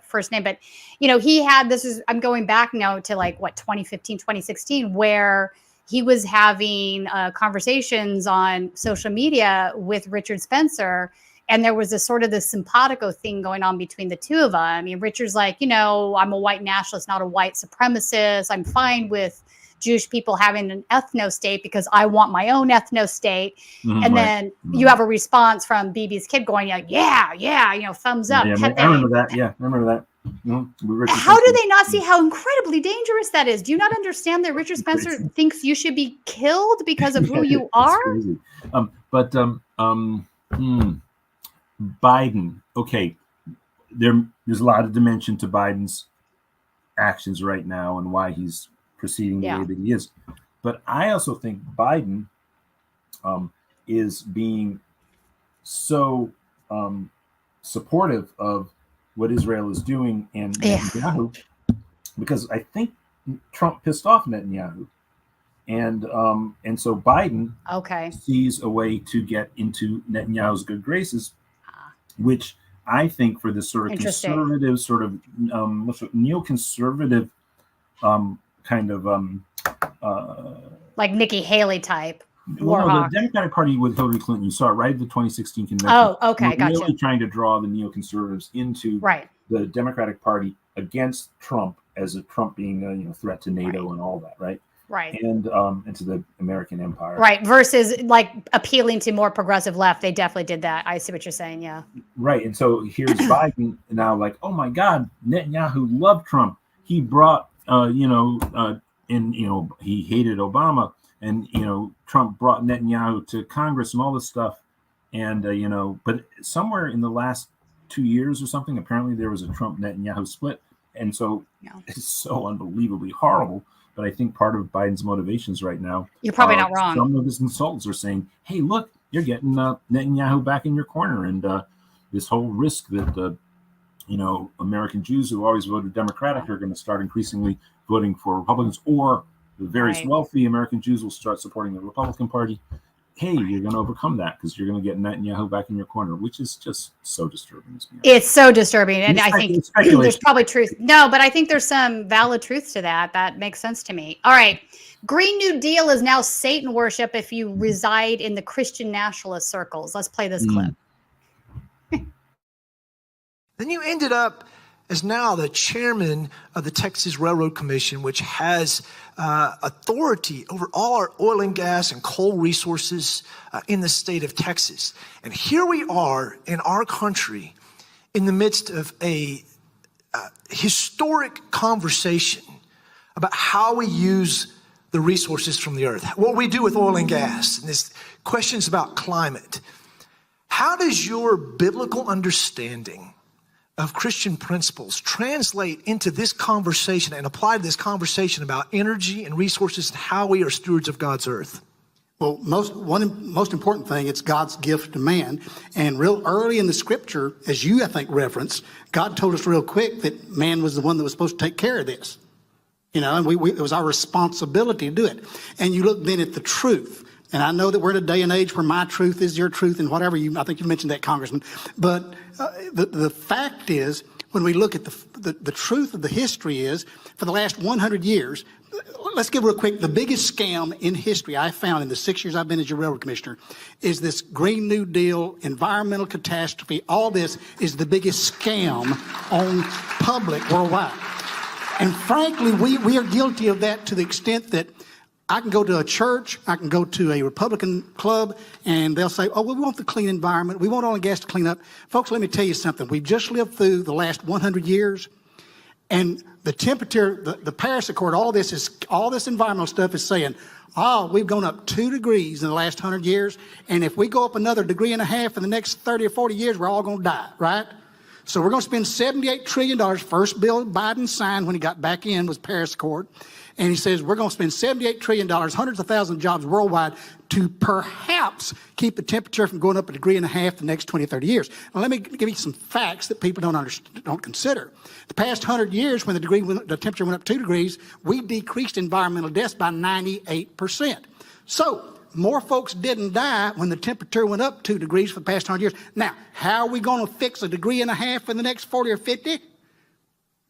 first name, but he had this. I'm going back now to 2015, 2016, where he was having conversations on social media with Richard Spencer. And there was this simpatico thing going on between the two of them. I mean, Richard's like, I'm a white nationalist, not a white supremacist. I'm fine with Jewish people having an ethno-state because I want my own ethno-state. Mm-hmm, and then you have a response from Bibi's kid going, thumbs up. Yeah, I remember that. Yeah, I remember that. How do they not see how incredibly dangerous that is? Do you not understand that Richard Spencer thinks you should be killed because of who you are? Crazy. Biden, okay, there's a lot of dimension to Biden's actions right now and why he's proceeding the way that he is. But I also think Biden is being so supportive of what Israel is doing and Netanyahu, because I think Trump pissed off Netanyahu. And so Biden sees a way to get into Netanyahu's good graces, which I think for this sort of conservative, neoconservative kind of like Nikki Haley type. The Democratic Party with Hillary Clinton, you saw it right at the 2016 convention. Oh, okay, gotcha. Really trying to draw the neoconservatives into the Democratic Party against Trump, as a Trump being a threat to NATO and all that, right? Right. And to the American empire. Right. Versus appealing to more progressive left. They definitely did that. I see what you're saying. Yeah. Right. And so here's Biden now oh my God, Netanyahu loved Trump. He brought, he hated Obama, and, Trump brought Netanyahu to Congress and all this stuff. And, but somewhere in the last 2 years or something, apparently there was a Trump Netanyahu split. And so it's so unbelievably horrible. But I think part of Biden's motivations right now, you're probably not wrong. Some of his consultants are saying, "Hey, look, you're getting Netanyahu back in your corner, and this whole risk that American Jews who always voted Democratic are going to start increasingly voting for Republicans, or the very wealthy American Jews will start supporting the Republican Party. Hey, you're going to overcome that because you're going to get Netanyahu back in your corner," which is just so disturbing. It's so disturbing. And I think there's probably truth. No, but I think there's some valid truth to that. That makes sense to me. All right. Green New Deal is now Satan worship if you reside in the Christian nationalist circles. Let's play this clip. Then you ended up as now the chairman of the Texas Railroad Commission, which has authority over all our oil and gas and coal resources in the state of Texas. And here we are in our country in the midst of a historic conversation about how we use the resources from the earth, what we do with oil and gas, and this questions about climate. How does your biblical understanding of Christian principles translate into this conversation and apply to this conversation about energy and resources and how we are stewards of God's earth? Well, most important thing, it's God's gift to man. And real early in the scripture, as you, I think, referenced, God told us real quick that man was the one that was supposed to take care of this. You know, and it was our responsibility to do it. And you look then at the truth. And I know that we're in a day and age where my truth is your truth and whatever I think you mentioned that, Congressman. But the fact is, when we look at the truth of the history is, for the last 100 years, let's give real quick, the biggest scam in history I found in the 6 years I've been as your railroad commissioner is this Green New Deal, environmental catastrophe. All this is the biggest scam on public worldwide. And frankly, we are guilty of that to the extent that I can go to a church, I can go to a Republican club, and they'll say, oh, well, we want the clean environment. We want oil and gas to clean up. Folks, let me tell you something. We've just lived through the last 100 years, and the temperature, the Paris Accord, all this environmental stuff is saying, oh, we've gone up 2 degrees in the last 100 years, and if we go up another 1.5 degrees in the next 30 or 40 years, we're all going to die, right? So we're going to spend $78 trillion. First bill Biden signed when he got back in was Paris Accord. And he says we're going to spend $78 trillion, hundreds of thousands of jobs worldwide to perhaps keep the temperature from going up 1.5 degrees the next 20, 30 years. Now, let me give you some facts that people don't consider. The past 100 years, when the temperature went up 2 degrees, we decreased environmental deaths by 98%. So more folks didn't die when the temperature went up 2 degrees for the past 100 years. Now, how are we going to fix 1.5 degrees in the next 40 or 50?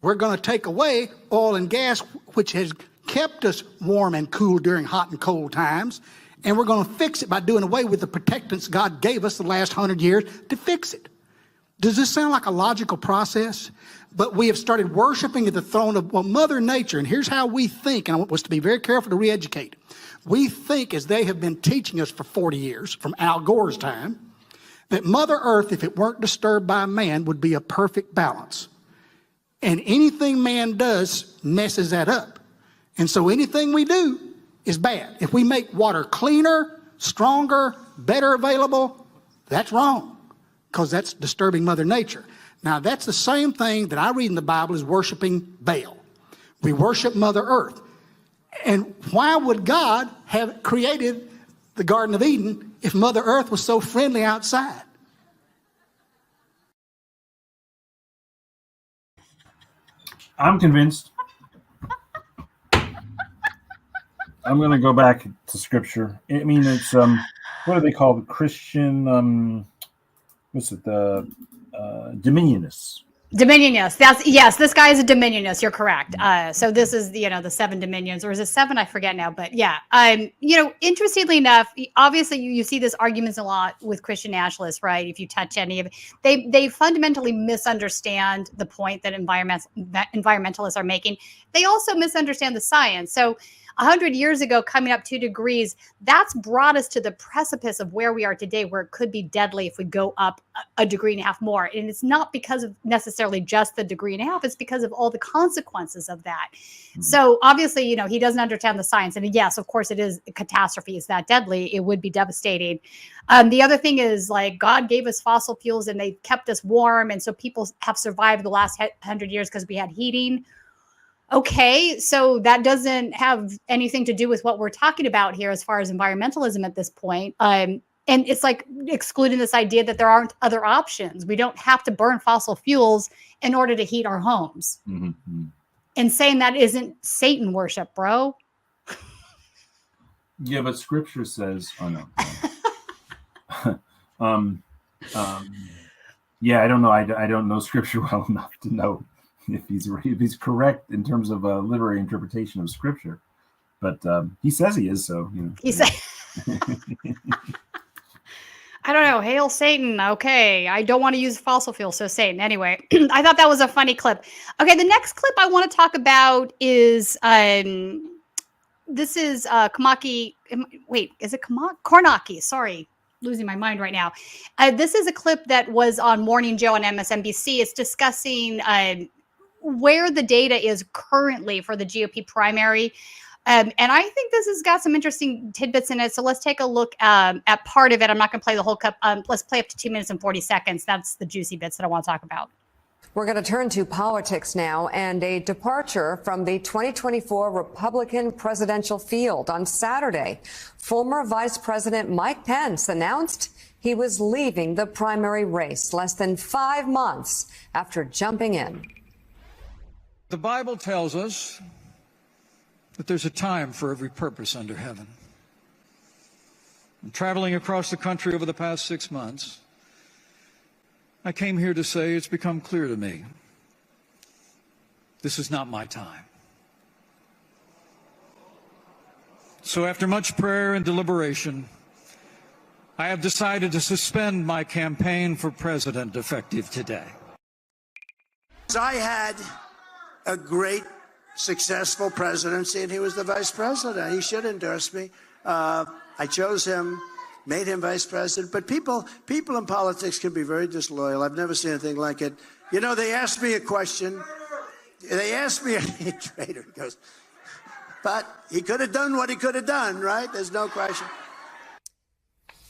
We're going to take away oil and gas, which has kept us warm and cool during hot and cold times, and we're going to fix it by doing away with the protectants God gave us the last 100 years to fix it. Does this sound like a logical process? But we have started worshiping at the throne of Mother Nature, and here's how we think, and I want us to be very careful to re-educate. We think, as they have been teaching us for 40 years, from Al Gore's time, that Mother Earth, if it weren't disturbed by man, would be a perfect balance. And anything man does messes that up. And so anything we do is bad. If we make water cleaner, stronger, better available, that's wrong, because that's disturbing Mother Nature. Now, that's the same thing that I read in the Bible as worshiping Baal. We worship Mother Earth. And why would God have created the Garden of Eden if Mother Earth was so friendly outside? I'm convinced. I'm going to go back to scripture. I mean, it's what do they call the Christian? What's it? The dominionists. Dominionists. Yes. This guy is a dominionist. You're correct. So this is the 7 dominions, or is it 7? I forget now. But yeah, interestingly enough, obviously you see this arguments a lot with Christian nationalists, right? If you touch any of it, they fundamentally misunderstand the point that environmentalists are making. They also misunderstand the science. So 100 years ago, coming up 2 degrees, that's brought us to the precipice of where we are today, where it could be deadly if we go up 1.5 degrees more. And it's not because of necessarily just the 1.5 degrees, it's because of all the consequences of that. Mm-hmm. So obviously, he doesn't understand the science. And yes, of course, it is a catastrophe. It's that deadly. It would be devastating. The other thing is, like, God gave us fossil fuels and they kept us warm. And so people have survived the last 100 years because we had heating. Okay, so that doesn't have anything to do with what we're talking about here as far as environmentalism at this point. And it's like excluding this idea that there aren't other options. We don't have to burn fossil fuels in order to heat our homes. Mm-hmm. And saying that isn't Satan worship, bro. Yeah, but scripture says, yeah, I don't know. I don't know scripture well enough to know if he's correct in terms of a literary interpretation of scripture, but he says he is. So he said, I don't know. Hail Satan. Okay, I don't want to use fossil fuel, so Satan. Anyway, I thought that was a funny clip. Okay, the next clip I want to talk about is this is Kamaki. Wait, is it Kornacki? Sorry. Losing my mind right now. This is a clip that was on Morning Joe on MSNBC. It's discussing where the data is currently for the GOP primary. And I think this has got some interesting tidbits in it. So let's take a look at part of it. I'm not going to play the whole clip. Let's play up to 2 minutes and 40 seconds. That's the juicy bits that I want to talk about. We're going to turn to politics now and a departure from the 2024 Republican presidential field. On Saturday, former Vice President Mike Pence announced he was leaving the primary race less than 5 months after jumping in. The Bible tells us that there's a time for every purpose under heaven. And traveling across the country over the past 6 months, I came here to say it's become clear to me this is not my time. So after much prayer and deliberation, I have decided to suspend my campaign for president effective today. I had a great, successful presidency, and he was the vice president. He should endorse me. I chose him, made him vice president. But people in politics can be very disloyal. I've never seen anything like it. You know, they asked me a question. They asked me, traitor, he goes, but he could have done what he could have done, right? There's no question.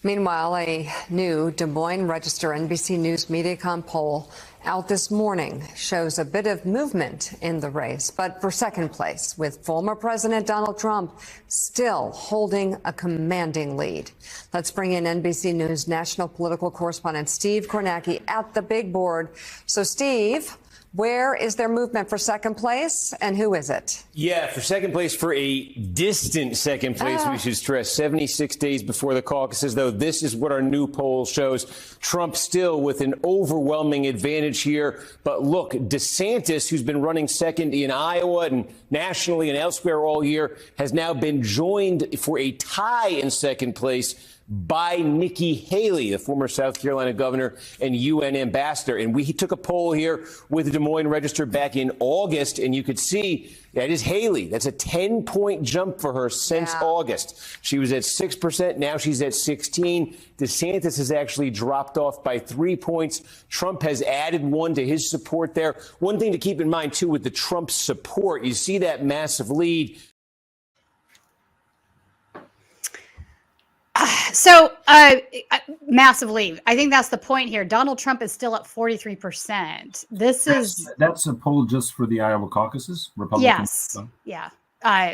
Meanwhile, a new Des Moines Register NBC News Mediacom poll out this morning shows a bit of movement in the race, but for second place, with former President Donald Trump still holding a commanding lead. Let's bring in NBC News national political correspondent Steve Kornacki at the big board. So, Steve, where is their movement for second place, and who is it? Yeah, for second place, for a distant second place, we should stress, 76 days before the caucuses, though this is what our new poll shows. Trump still with an overwhelming advantage here. But look, DeSantis, who's been running second in Iowa and nationally and elsewhere all year, has now been joined for a tie in second place by Nikki Haley, the former South Carolina governor and UN ambassador. And we took a poll here with the Des Moines Register back in August, and you could see that is Haley. That's a 10-point jump for her since August. She was at 6%. Now she's at 16. DeSantis has actually dropped off by 3 points. Trump has added 1 to his support there. One thing to keep in mind, too, with the Trump support, you see that massive lead. So, massive lead. I think that's the point here. Donald Trump is still at 43%. That's a poll just for the Iowa caucuses, Republican. Yes. Yeah.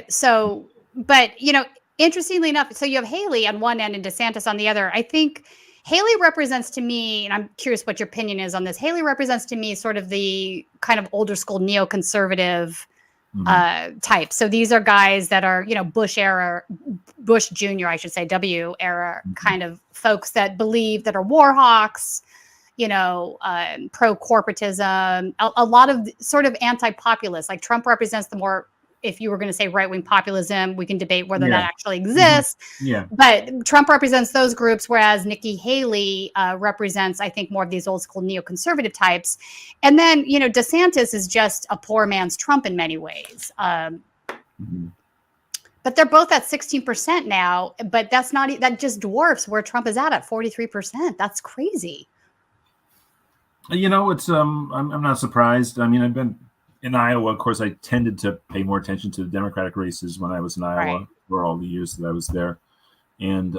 So, but, you know, interestingly enough, so you have Haley on one end and DeSantis on the other. I think Haley represents to me, and I'm curious what your opinion is on this. Haley represents to me sort of the kind of older school neoconservative type. So these are guys that are, you know, Bush Jr., I should say, W era kind of folks that believe, that are war hawks, you know, pro-corporatism, a lot of sort of anti-populist. Like Trump represents the more, if you were going to say right-wing populism, we can debate whether that actually exists. But Trump represents those groups, whereas Nikki Haley represents, I think, more of these old school neoconservative types. And then, you know, DeSantis is just a poor man's Trump in many ways. But they're both at 16% now, but that just dwarfs where Trump is at 43%. That's crazy. You know, it's I'm not surprised. I mean, I've been in Iowa. Of course, I tended to pay more attention to the Democratic races when I was in Iowa for all the years that I was there. And,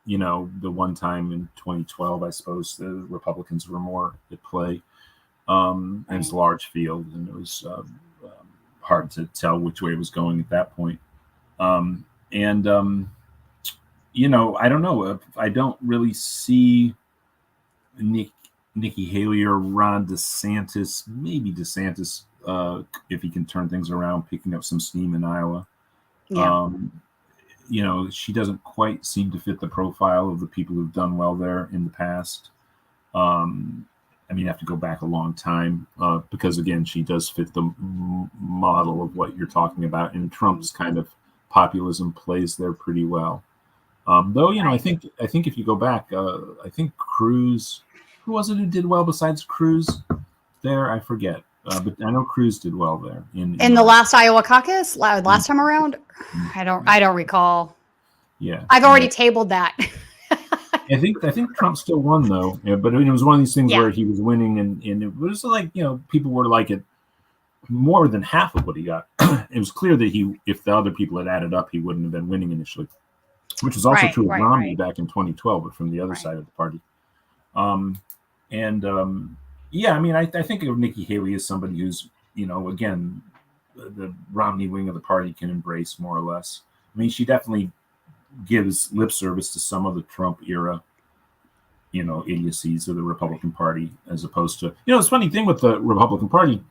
you know, the one time in 2012, I suppose the Republicans were more at play. And it's a large field, and it was hard to tell which way it was going at that point. You know, I don't know. I don't really see Nikki Haley or Ron DeSantis, maybe DeSantis, if he can turn things around, picking up some steam in Iowa. You know, she doesn't quite seem to fit the profile of the people who've done well there in the past. I mean, you have to go back a long time because, again, she does fit the model of what you're talking about. And Trump's kind of populism plays there pretty well. Though, you know, I think if you go back, I think Cruz, who was it who did well besides Cruz there? I forget. But I know Cruz did well there. In the last Iowa caucus, last time around? I don't recall. Yeah. I've already tabled that. I think Trump still won, though. Yeah, but it was one of these things where he was winning, and it was like, you know, people were like it more than half of what he got. It was clear that if the other people had added up, he wouldn't have been winning initially, which was also true of Romney back in 2012, but from the other side of the party. Yeah, I mean, I think of Nikki Haley as somebody who's, again, the Romney wing of the party can embrace more or less. I mean, she definitely gives lip service to some of the Trump era, idiocies of the Republican Party, as opposed to, it's a funny thing with the Republican Party.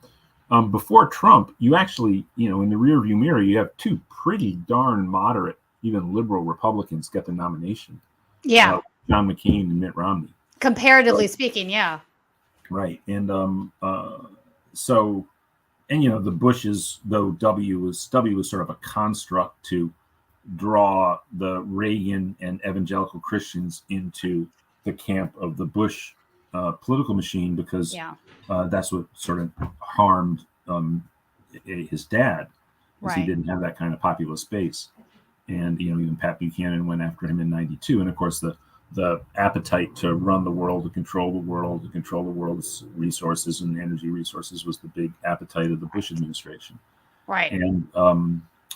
Before Trump, you actually, in the rearview mirror, you have two pretty darn moderate, even liberal Republicans get the nomination. Yeah. John McCain and Mitt Romney. Comparatively speaking, yeah. Right. And the Bushes, though W was sort of a construct to draw the Reagan and evangelical Christians into the camp of the Bush political machine, because that's what sort of harmed his dad, because he didn't have that kind of populist base. And even Pat Buchanan went after him in '92, and of course the appetite to run the world, to control the world's resources and energy resources was the big appetite of the Bush administration. Right. And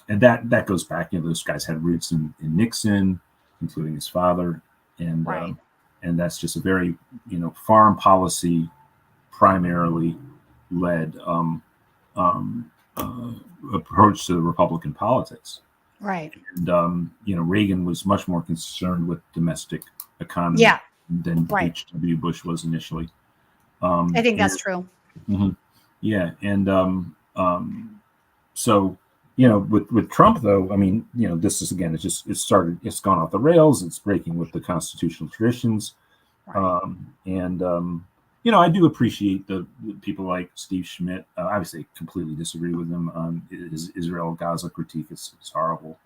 that goes back. Those guys had roots in Nixon, including his father, and that's just a very foreign policy primarily led approach to the Republican politics. Right. And Reagan was much more concerned with domestic economy than H.W. Bush was initially. I think that's true. Mm-hmm. Yeah, and so with Trump, though, I mean, this is, again, it's gone off the rails. It's breaking with the constitutional traditions, I do appreciate the people like Steve Schmidt. Obviously, completely disagree with him on his Israel-Gaza critique. It's horrible.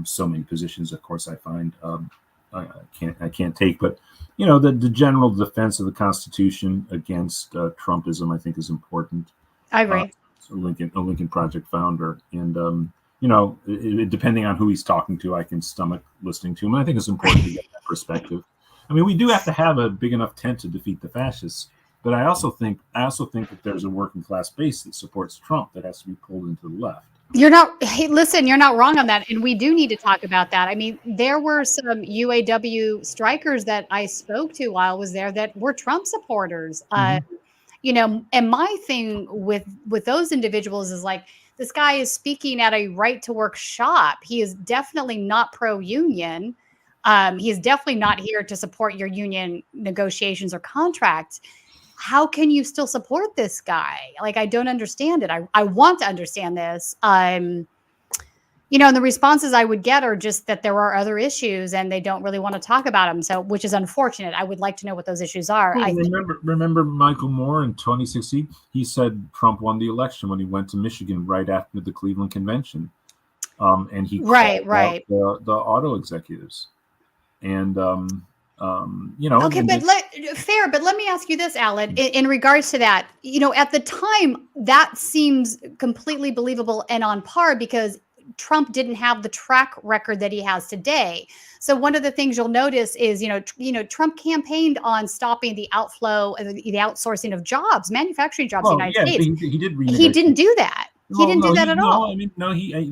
So many positions, of course, I find I can't take. But the general defense of the Constitution against Trumpism, I think, is important. I agree. A Lincoln Project founder, and depending on who he's talking to, I can stomach listening to him. And I think it's important to get that perspective. I mean, we do have to have a big enough tent to defeat the fascists, but I also think that there's a working class base that supports Trump that has to be pulled into the left. You're not wrong on that. And we do need to talk about that. I mean, there were some UAW strikers that I spoke to while I was there that were Trump supporters. And my thing with those individuals is like, this guy is speaking at a right to work shop. He is definitely not pro-union. He is definitely not here to support your union negotiations or contracts. How can you still support this guy? Like, I don't understand it. I want to understand this. And the responses I would get are just that there are other issues and they don't really want to talk about them. So, which is unfortunate. I would like to know what those issues are. Remember Michael Moore in 2016? He said Trump won the election when he went to Michigan right after the Cleveland convention. And he called out the auto executives. And okay, but let me ask you this, Alan, in regards to that. At the time, that seems completely believable and on par because Trump didn't have the track record that he has today. So one of the things you'll notice is, Trump campaigned on stopping the outflow and the outsourcing of jobs, manufacturing jobs in the United States. He did. He didn't do that. He didn't do that at all. I mean,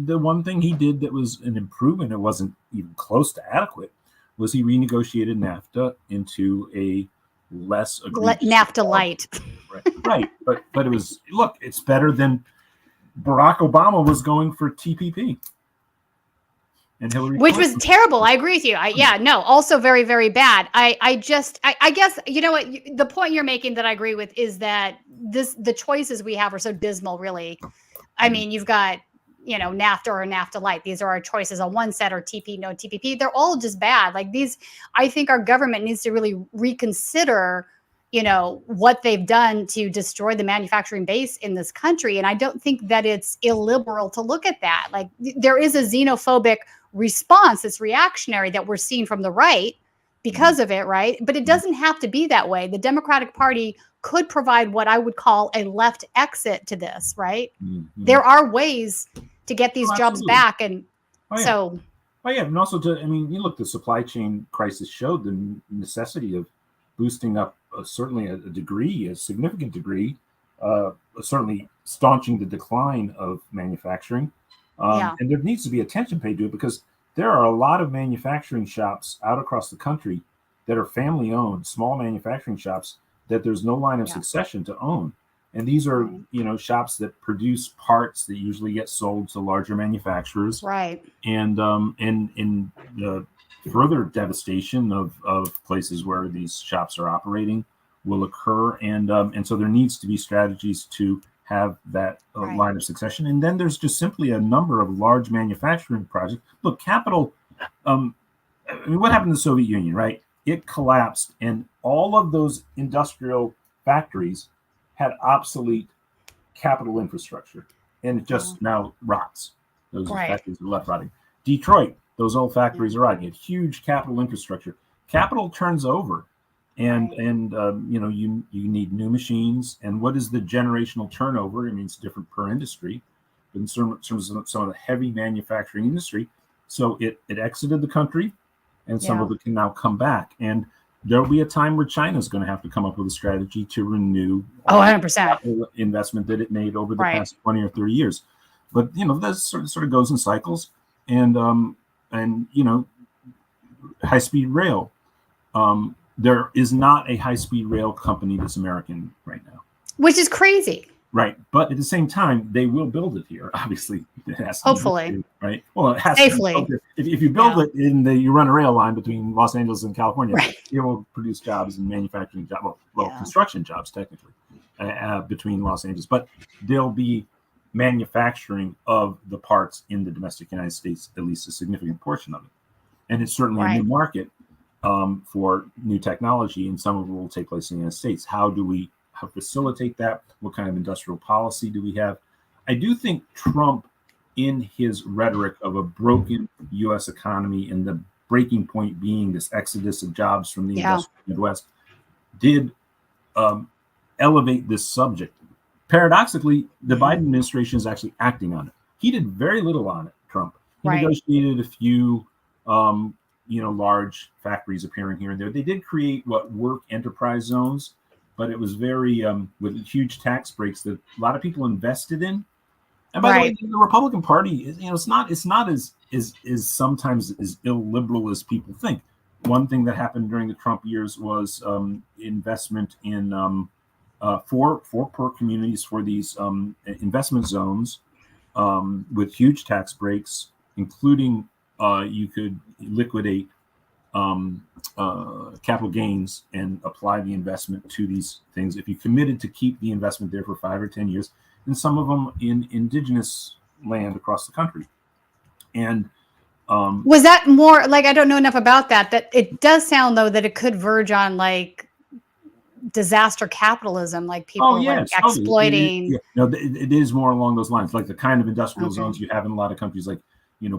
the one thing he did that was an improvement, it wasn't even close to adequate, was he renegotiated NAFTA into a less NAFTA light. Right. But it was, look, it's better than Barack Obama was going for TPP. And Hillary Which Clinton. was terrible. I agree with you. Also very, very bad. I guess, what the point you're making that I agree with is that the choices we have are so dismal, really. I mean, you've got, NAFTA or NAFTA light. These are our choices on one set, or TP, no TPP. They're all just bad. Like these, I think our government needs to really reconsider, what they've done to destroy the manufacturing base in this country. And I don't think that it's illiberal to look at that. Like there is a xenophobic response that's reactionary that we're seeing from the right because of it, right? But it doesn't have to be that way. The Democratic Party could provide what I would call a left exit to this, right? Mm-hmm. There are ways to get these jobs back. And and also you look, the supply chain crisis showed the necessity of boosting up certainly a significant degree, certainly staunching the decline of manufacturing. And there needs to be attention paid to it because there are a lot of manufacturing shops out across the country that are family owned, small manufacturing shops that there's no line of succession to own. And these are, shops that produce parts that usually get sold to larger manufacturers. Right. And in the further devastation of places where these shops are operating will occur. And so there needs to be strategies to have that line of succession. And then there's just simply a number of large manufacturing projects. Look, capital, what happened to the Soviet Union, right? It collapsed, and all of those industrial factories had obsolete capital infrastructure, and it just now rots. Those factories are left rotting. Detroit, those old factories are rotting. You had huge capital infrastructure. Capital turns over, and you need new machines. And what is the generational turnover? I mean, it's different per industry, but in terms of some of the heavy manufacturing industry, so it exited the country, and some of it can now come back. And there'll be a time where China's going to have to come up with a strategy to renew 100% investment that it made over the past 20 or 30 years. But that sort of goes in cycles. And high-speed rail. There is not a high-speed rail company that's American right now, which is crazy. Right, but at the same time, they will build it here. Obviously, it has to hopefully, right? Well, it has safely. To be if you build it you run a rail line between Los Angeles and California, it will produce jobs and manufacturing jobs, construction jobs technically between Los Angeles. But there'll be manufacturing of the parts in the domestic United States, at least a significant portion of it, and it's certainly a new market for new technology, and some of it will take place in the United States. How facilitate that? What kind of industrial policy do we have? I do think Trump, in his rhetoric of a broken U.S. economy and the breaking point being this exodus of jobs from the industrial Midwest, did elevate this subject. Paradoxically, the Biden administration is actually acting on it. He did very little on it, Trump. He negotiated a few large factories appearing here and there. They did create work enterprise zones, but it was very with huge tax breaks that a lot of people invested in. And by the way, the Republican Party is, it's not as sometimes as illiberal as people think. One thing that happened during the Trump years was investment in four poor communities for these investment zones with huge tax breaks, including you could liquidate capital gains and apply the investment to these things if you committed to keep the investment there for 5 or 10 years, and some of them in indigenous land across the country. And was that more I don't know enough about that it does sound though that it could verge on disaster capitalism, people exploiting. No, it is more along those lines, like the kind of industrial zones you have in a lot of countries like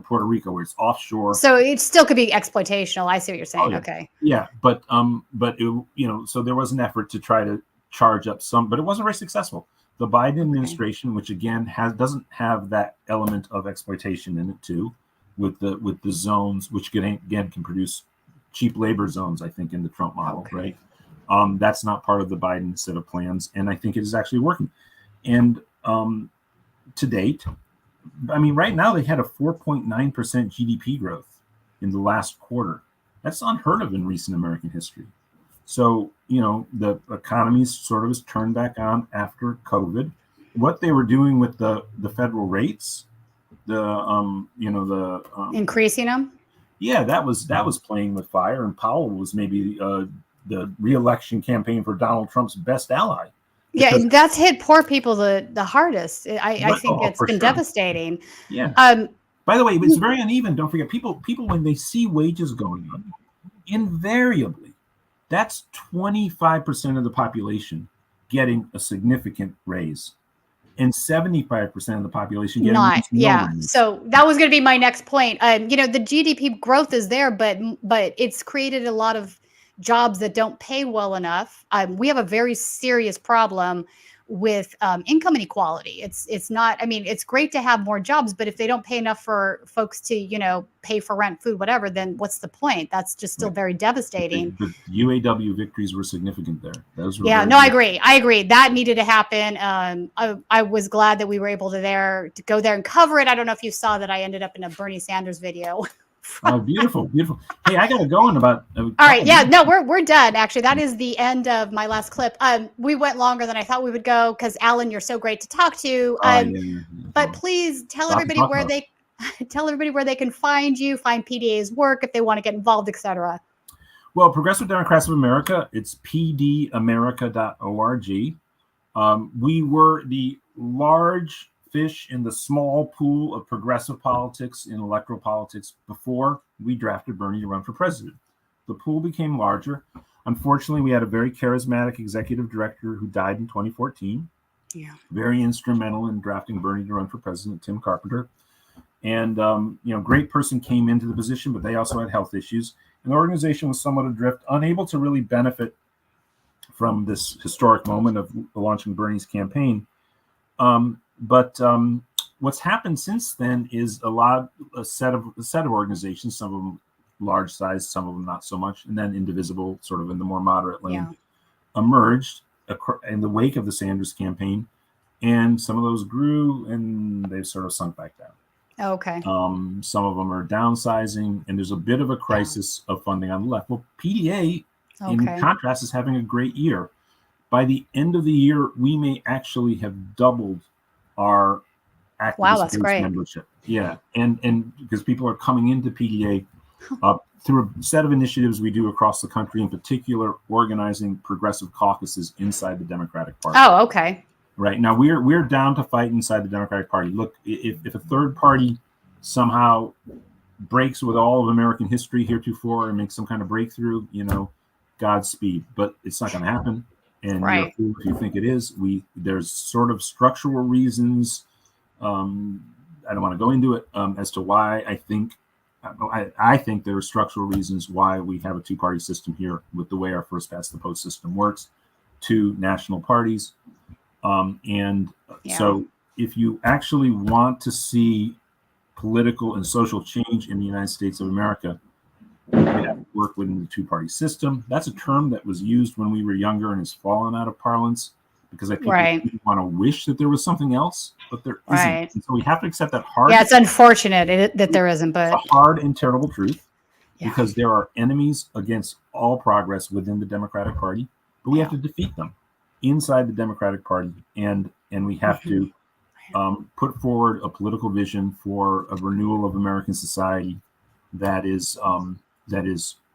Puerto Rico, where it's offshore. So it still could be exploitational. I see what you're saying. Okay. Yeah, but it, so there was an effort to try to charge up some, but it wasn't very successful. The Biden administration, which again doesn't have that element of exploitation in it too, with the zones, which can produce cheap labor zones. I think in the Trump model, right? That's not part of the Biden set of plans, and I think it is actually working. And to date, I mean, right now they had a 4.9% GDP growth in the last quarter. That's unheard of in recent American history. So, the economy sort of has turned back on after COVID. What they were doing with the federal rates, increasing them. Yeah, that was playing with fire, and Powell was maybe the re-election campaign for Donald Trump's best ally. Yeah, that's hit poor people the hardest. I think it's been devastating. Yeah. By the way, it's very uneven. Don't forget, people when they see wages going up, invariably, that's 25% of the population getting a significant raise, and 75% of the population getting no raise. So that was going to be my next point. The GDP growth is there, but it's created a lot of jobs that don't pay well enough. We have a very serious problem with income inequality. It's not, it's great to have more jobs, but if they don't pay enough for folks to, pay for rent, food, whatever, then what's the point? That's just still very devastating. The UAW victories were significant there. Those were I agree. That needed to happen. I was glad that we were able to go there and cover it. I don't know if you saw that I ended up in a Bernie Sanders video Oh, beautiful, beautiful. Hey, I got to go in about. All right, yeah, no, we're done. Actually, that is the end of my last clip. We went longer than I thought we would go because Alan, you're so great to talk to. But please tell everybody where they can find you, find PDA's work if they want to get involved, etc. Well, Progressive Democrats of America, it's pdamerica.org. We were the large fish in the small pool of progressive politics in electoral politics before we drafted Bernie to run for president. The pool became larger. Unfortunately, we had a very charismatic executive director who died in 2014. Yeah. Very instrumental in drafting Bernie to run for president, Tim Carpenter. And, great person came into the position, but they also had health issues. And the organization was somewhat adrift, unable to really benefit from this historic moment of launching Bernie's campaign. But what's happened since then is a set of organizations, some of them large size, some of them not so much, and then Indivisible, sort of in the more moderate lane, emerged in the wake of the Sanders campaign, and some of those grew and they've sort of sunk back down. Okay. Some of them are downsizing, and there's a bit of a crisis of funding on the left. Well, PDA, in contrast, is having a great year. By the end of the year, we may actually have doubled our activist base membership. Yeah, and because people are coming into PDA through a set of initiatives we do across the country, in particular organizing progressive caucuses inside the Democratic Party. Oh, okay. Right now, we're down to fight inside the Democratic Party. Look, if a third party somehow breaks with all of American history heretofore and makes some kind of breakthrough, Godspeed. But it's not going to happen. And you're a fool if you think it is. There's sort of structural reasons. I don't want to go into it as to why I think there are structural reasons why we have a two-party system here with the way our first past the post system works, 2 national parties. So if you actually want to see political and social change in the United States of America, you have to work within the two-party system. That's a term that was used when we were younger and has fallen out of parlance because I think we want to wish that there was something else, but there isn't. And so we have to accept that hard. Yeah, it's unfortunate that there isn't, but it's a hard and terrible truth because there are enemies against all progress within the Democratic Party, but we have to defeat them inside the Democratic Party, and we have to put forward a political vision for a renewal of American society that is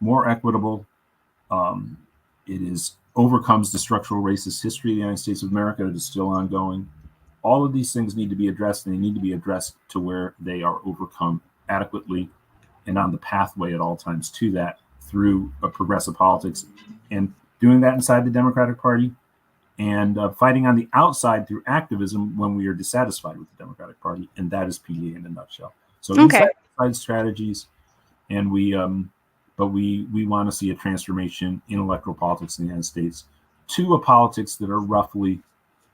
more equitable. It overcomes the structural racist history of the United States of America that is still ongoing. All of these things need to be addressed, and they need to be addressed to where they are overcome adequately and on the pathway at all times to that through a progressive politics, and doing that inside the Democratic Party, and fighting on the outside through activism when we are dissatisfied with the Democratic Party, and that is PDA in a nutshell. So inside strategies, and we want to see a transformation in electoral politics in the United States to a politics that are roughly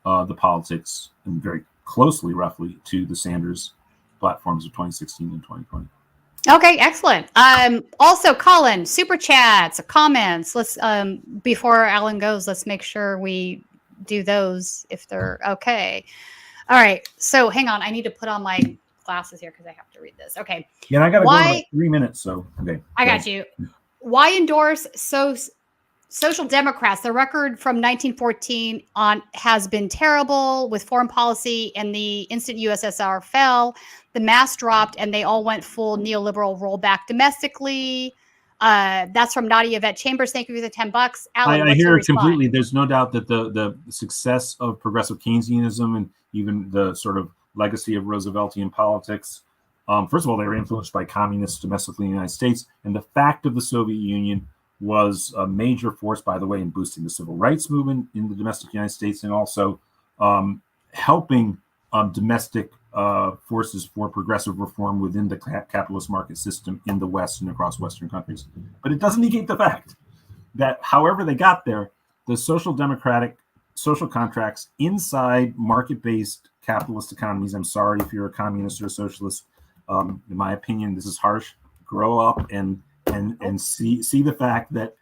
the politics, and very closely roughly to the Sanders platforms of 2016 and 2020. Okay, excellent. Also, Colin, super chats, comments. Let's before Alan goes, let's make sure we do those if they're okay. All right. So hang on, I need to put on my glasses here because I have to read this. Okay. Yeah, I got to go in like 3 minutes. So okay. I got you. Why endorse social democrats? The record from 1914 on has been terrible with foreign policy, and the instant USSR fell, the mask dropped, and they all went full neoliberal rollback domestically. That's from Nadia Vet Chambers. Thank you for the $10. Alan, I hear it completely. There's no doubt that the success of progressive Keynesianism and even the sort of legacy of Rooseveltian politics. First of all, they were influenced by communists domestically in the United States, and the fact of the Soviet Union was a major force, by the way, in boosting the civil rights movement in the domestic United States, and also helping domestic forces for progressive reform within the capitalist market system in the West and across Western countries. But it doesn't negate the fact that however they got there, the social democratic social contracts inside market-based capitalist economies. I'm sorry if you're a communist or a socialist. In my opinion, this is harsh. Grow up and see the fact that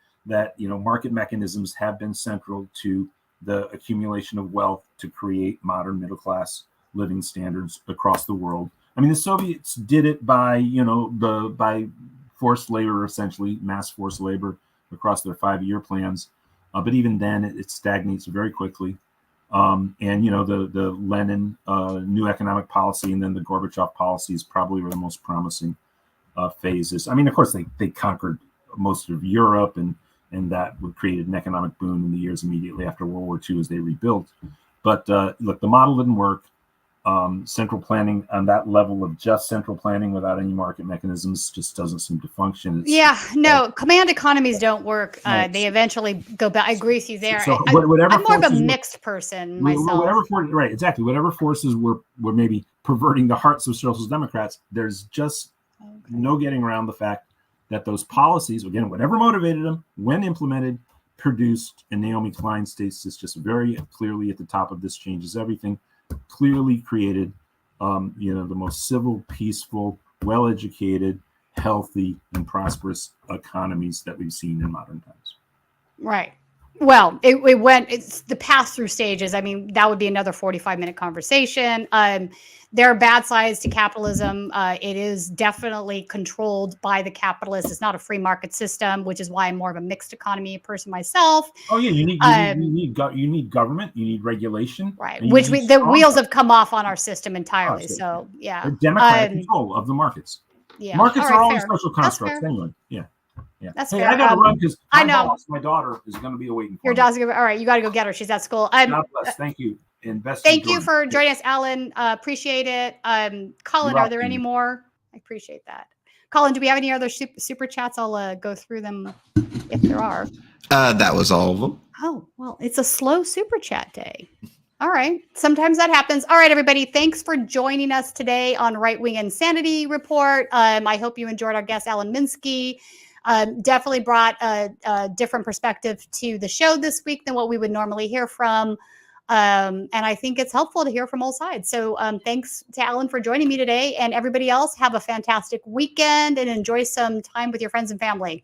market mechanisms have been central to the accumulation of wealth to create modern middle class living standards across the world, I mean, the Soviets did it by, by forced labor, essentially mass forced labor across their 5-year plans. But even then, it stagnates very quickly. And the Lenin new economic policy and then the Gorbachev policies probably were the most promising phases. I mean, of course, they conquered most of Europe, and that created an economic boom in the years immediately after World War II as they rebuilt. But look, the model didn't work. Central planning on that level of just central planning without any market mechanisms just doesn't seem to function. Command economies don't work. They eventually go back. I agree with you there. So I'm more of a mixed person myself. Whatever forces were maybe perverting the hearts of social democrats, there's just no getting around the fact that those policies, again, whatever motivated them, when implemented, produced, and Naomi Klein states this just very clearly at the top of This Changes Everything, clearly created, the most civil, peaceful, well-educated, healthy, and prosperous economies that we've seen in modern times. Right. Well, it's the pass-through stages. I mean, that would be another 45-minute conversation. There are bad sides to capitalism. It is definitely controlled by the capitalists. It's not a free market system, which is why I'm more of a mixed economy person myself. Oh yeah, you need government, you need regulation, right? Which the wheels have come off on our system entirely. So yeah, democratic control of the markets. Yeah, markets are always social constructs anyway. Yeah. Yeah. That's fair. I gotta run because my daughter is going to be awaiting for your daughter's all right. You got to go get her. She's at school. God bless. Thank you. Thank you for joining us, Alan. Appreciate it. Colin, are there any more? I appreciate that. Colin, do we have any other super chats? I'll go through them if there are. That was all of them. Oh, well, it's a slow super chat day. All right. Sometimes that happens. All right, everybody. Thanks for joining us today on Right Wing Insanity Report. I hope you enjoyed our guest, Alan Minsky. Definitely brought a different perspective to the show this week than what we would normally hear from. And I think it's helpful to hear from all sides. So thanks to Alan for joining me today, and everybody else, have a fantastic weekend and enjoy some time with your friends and family.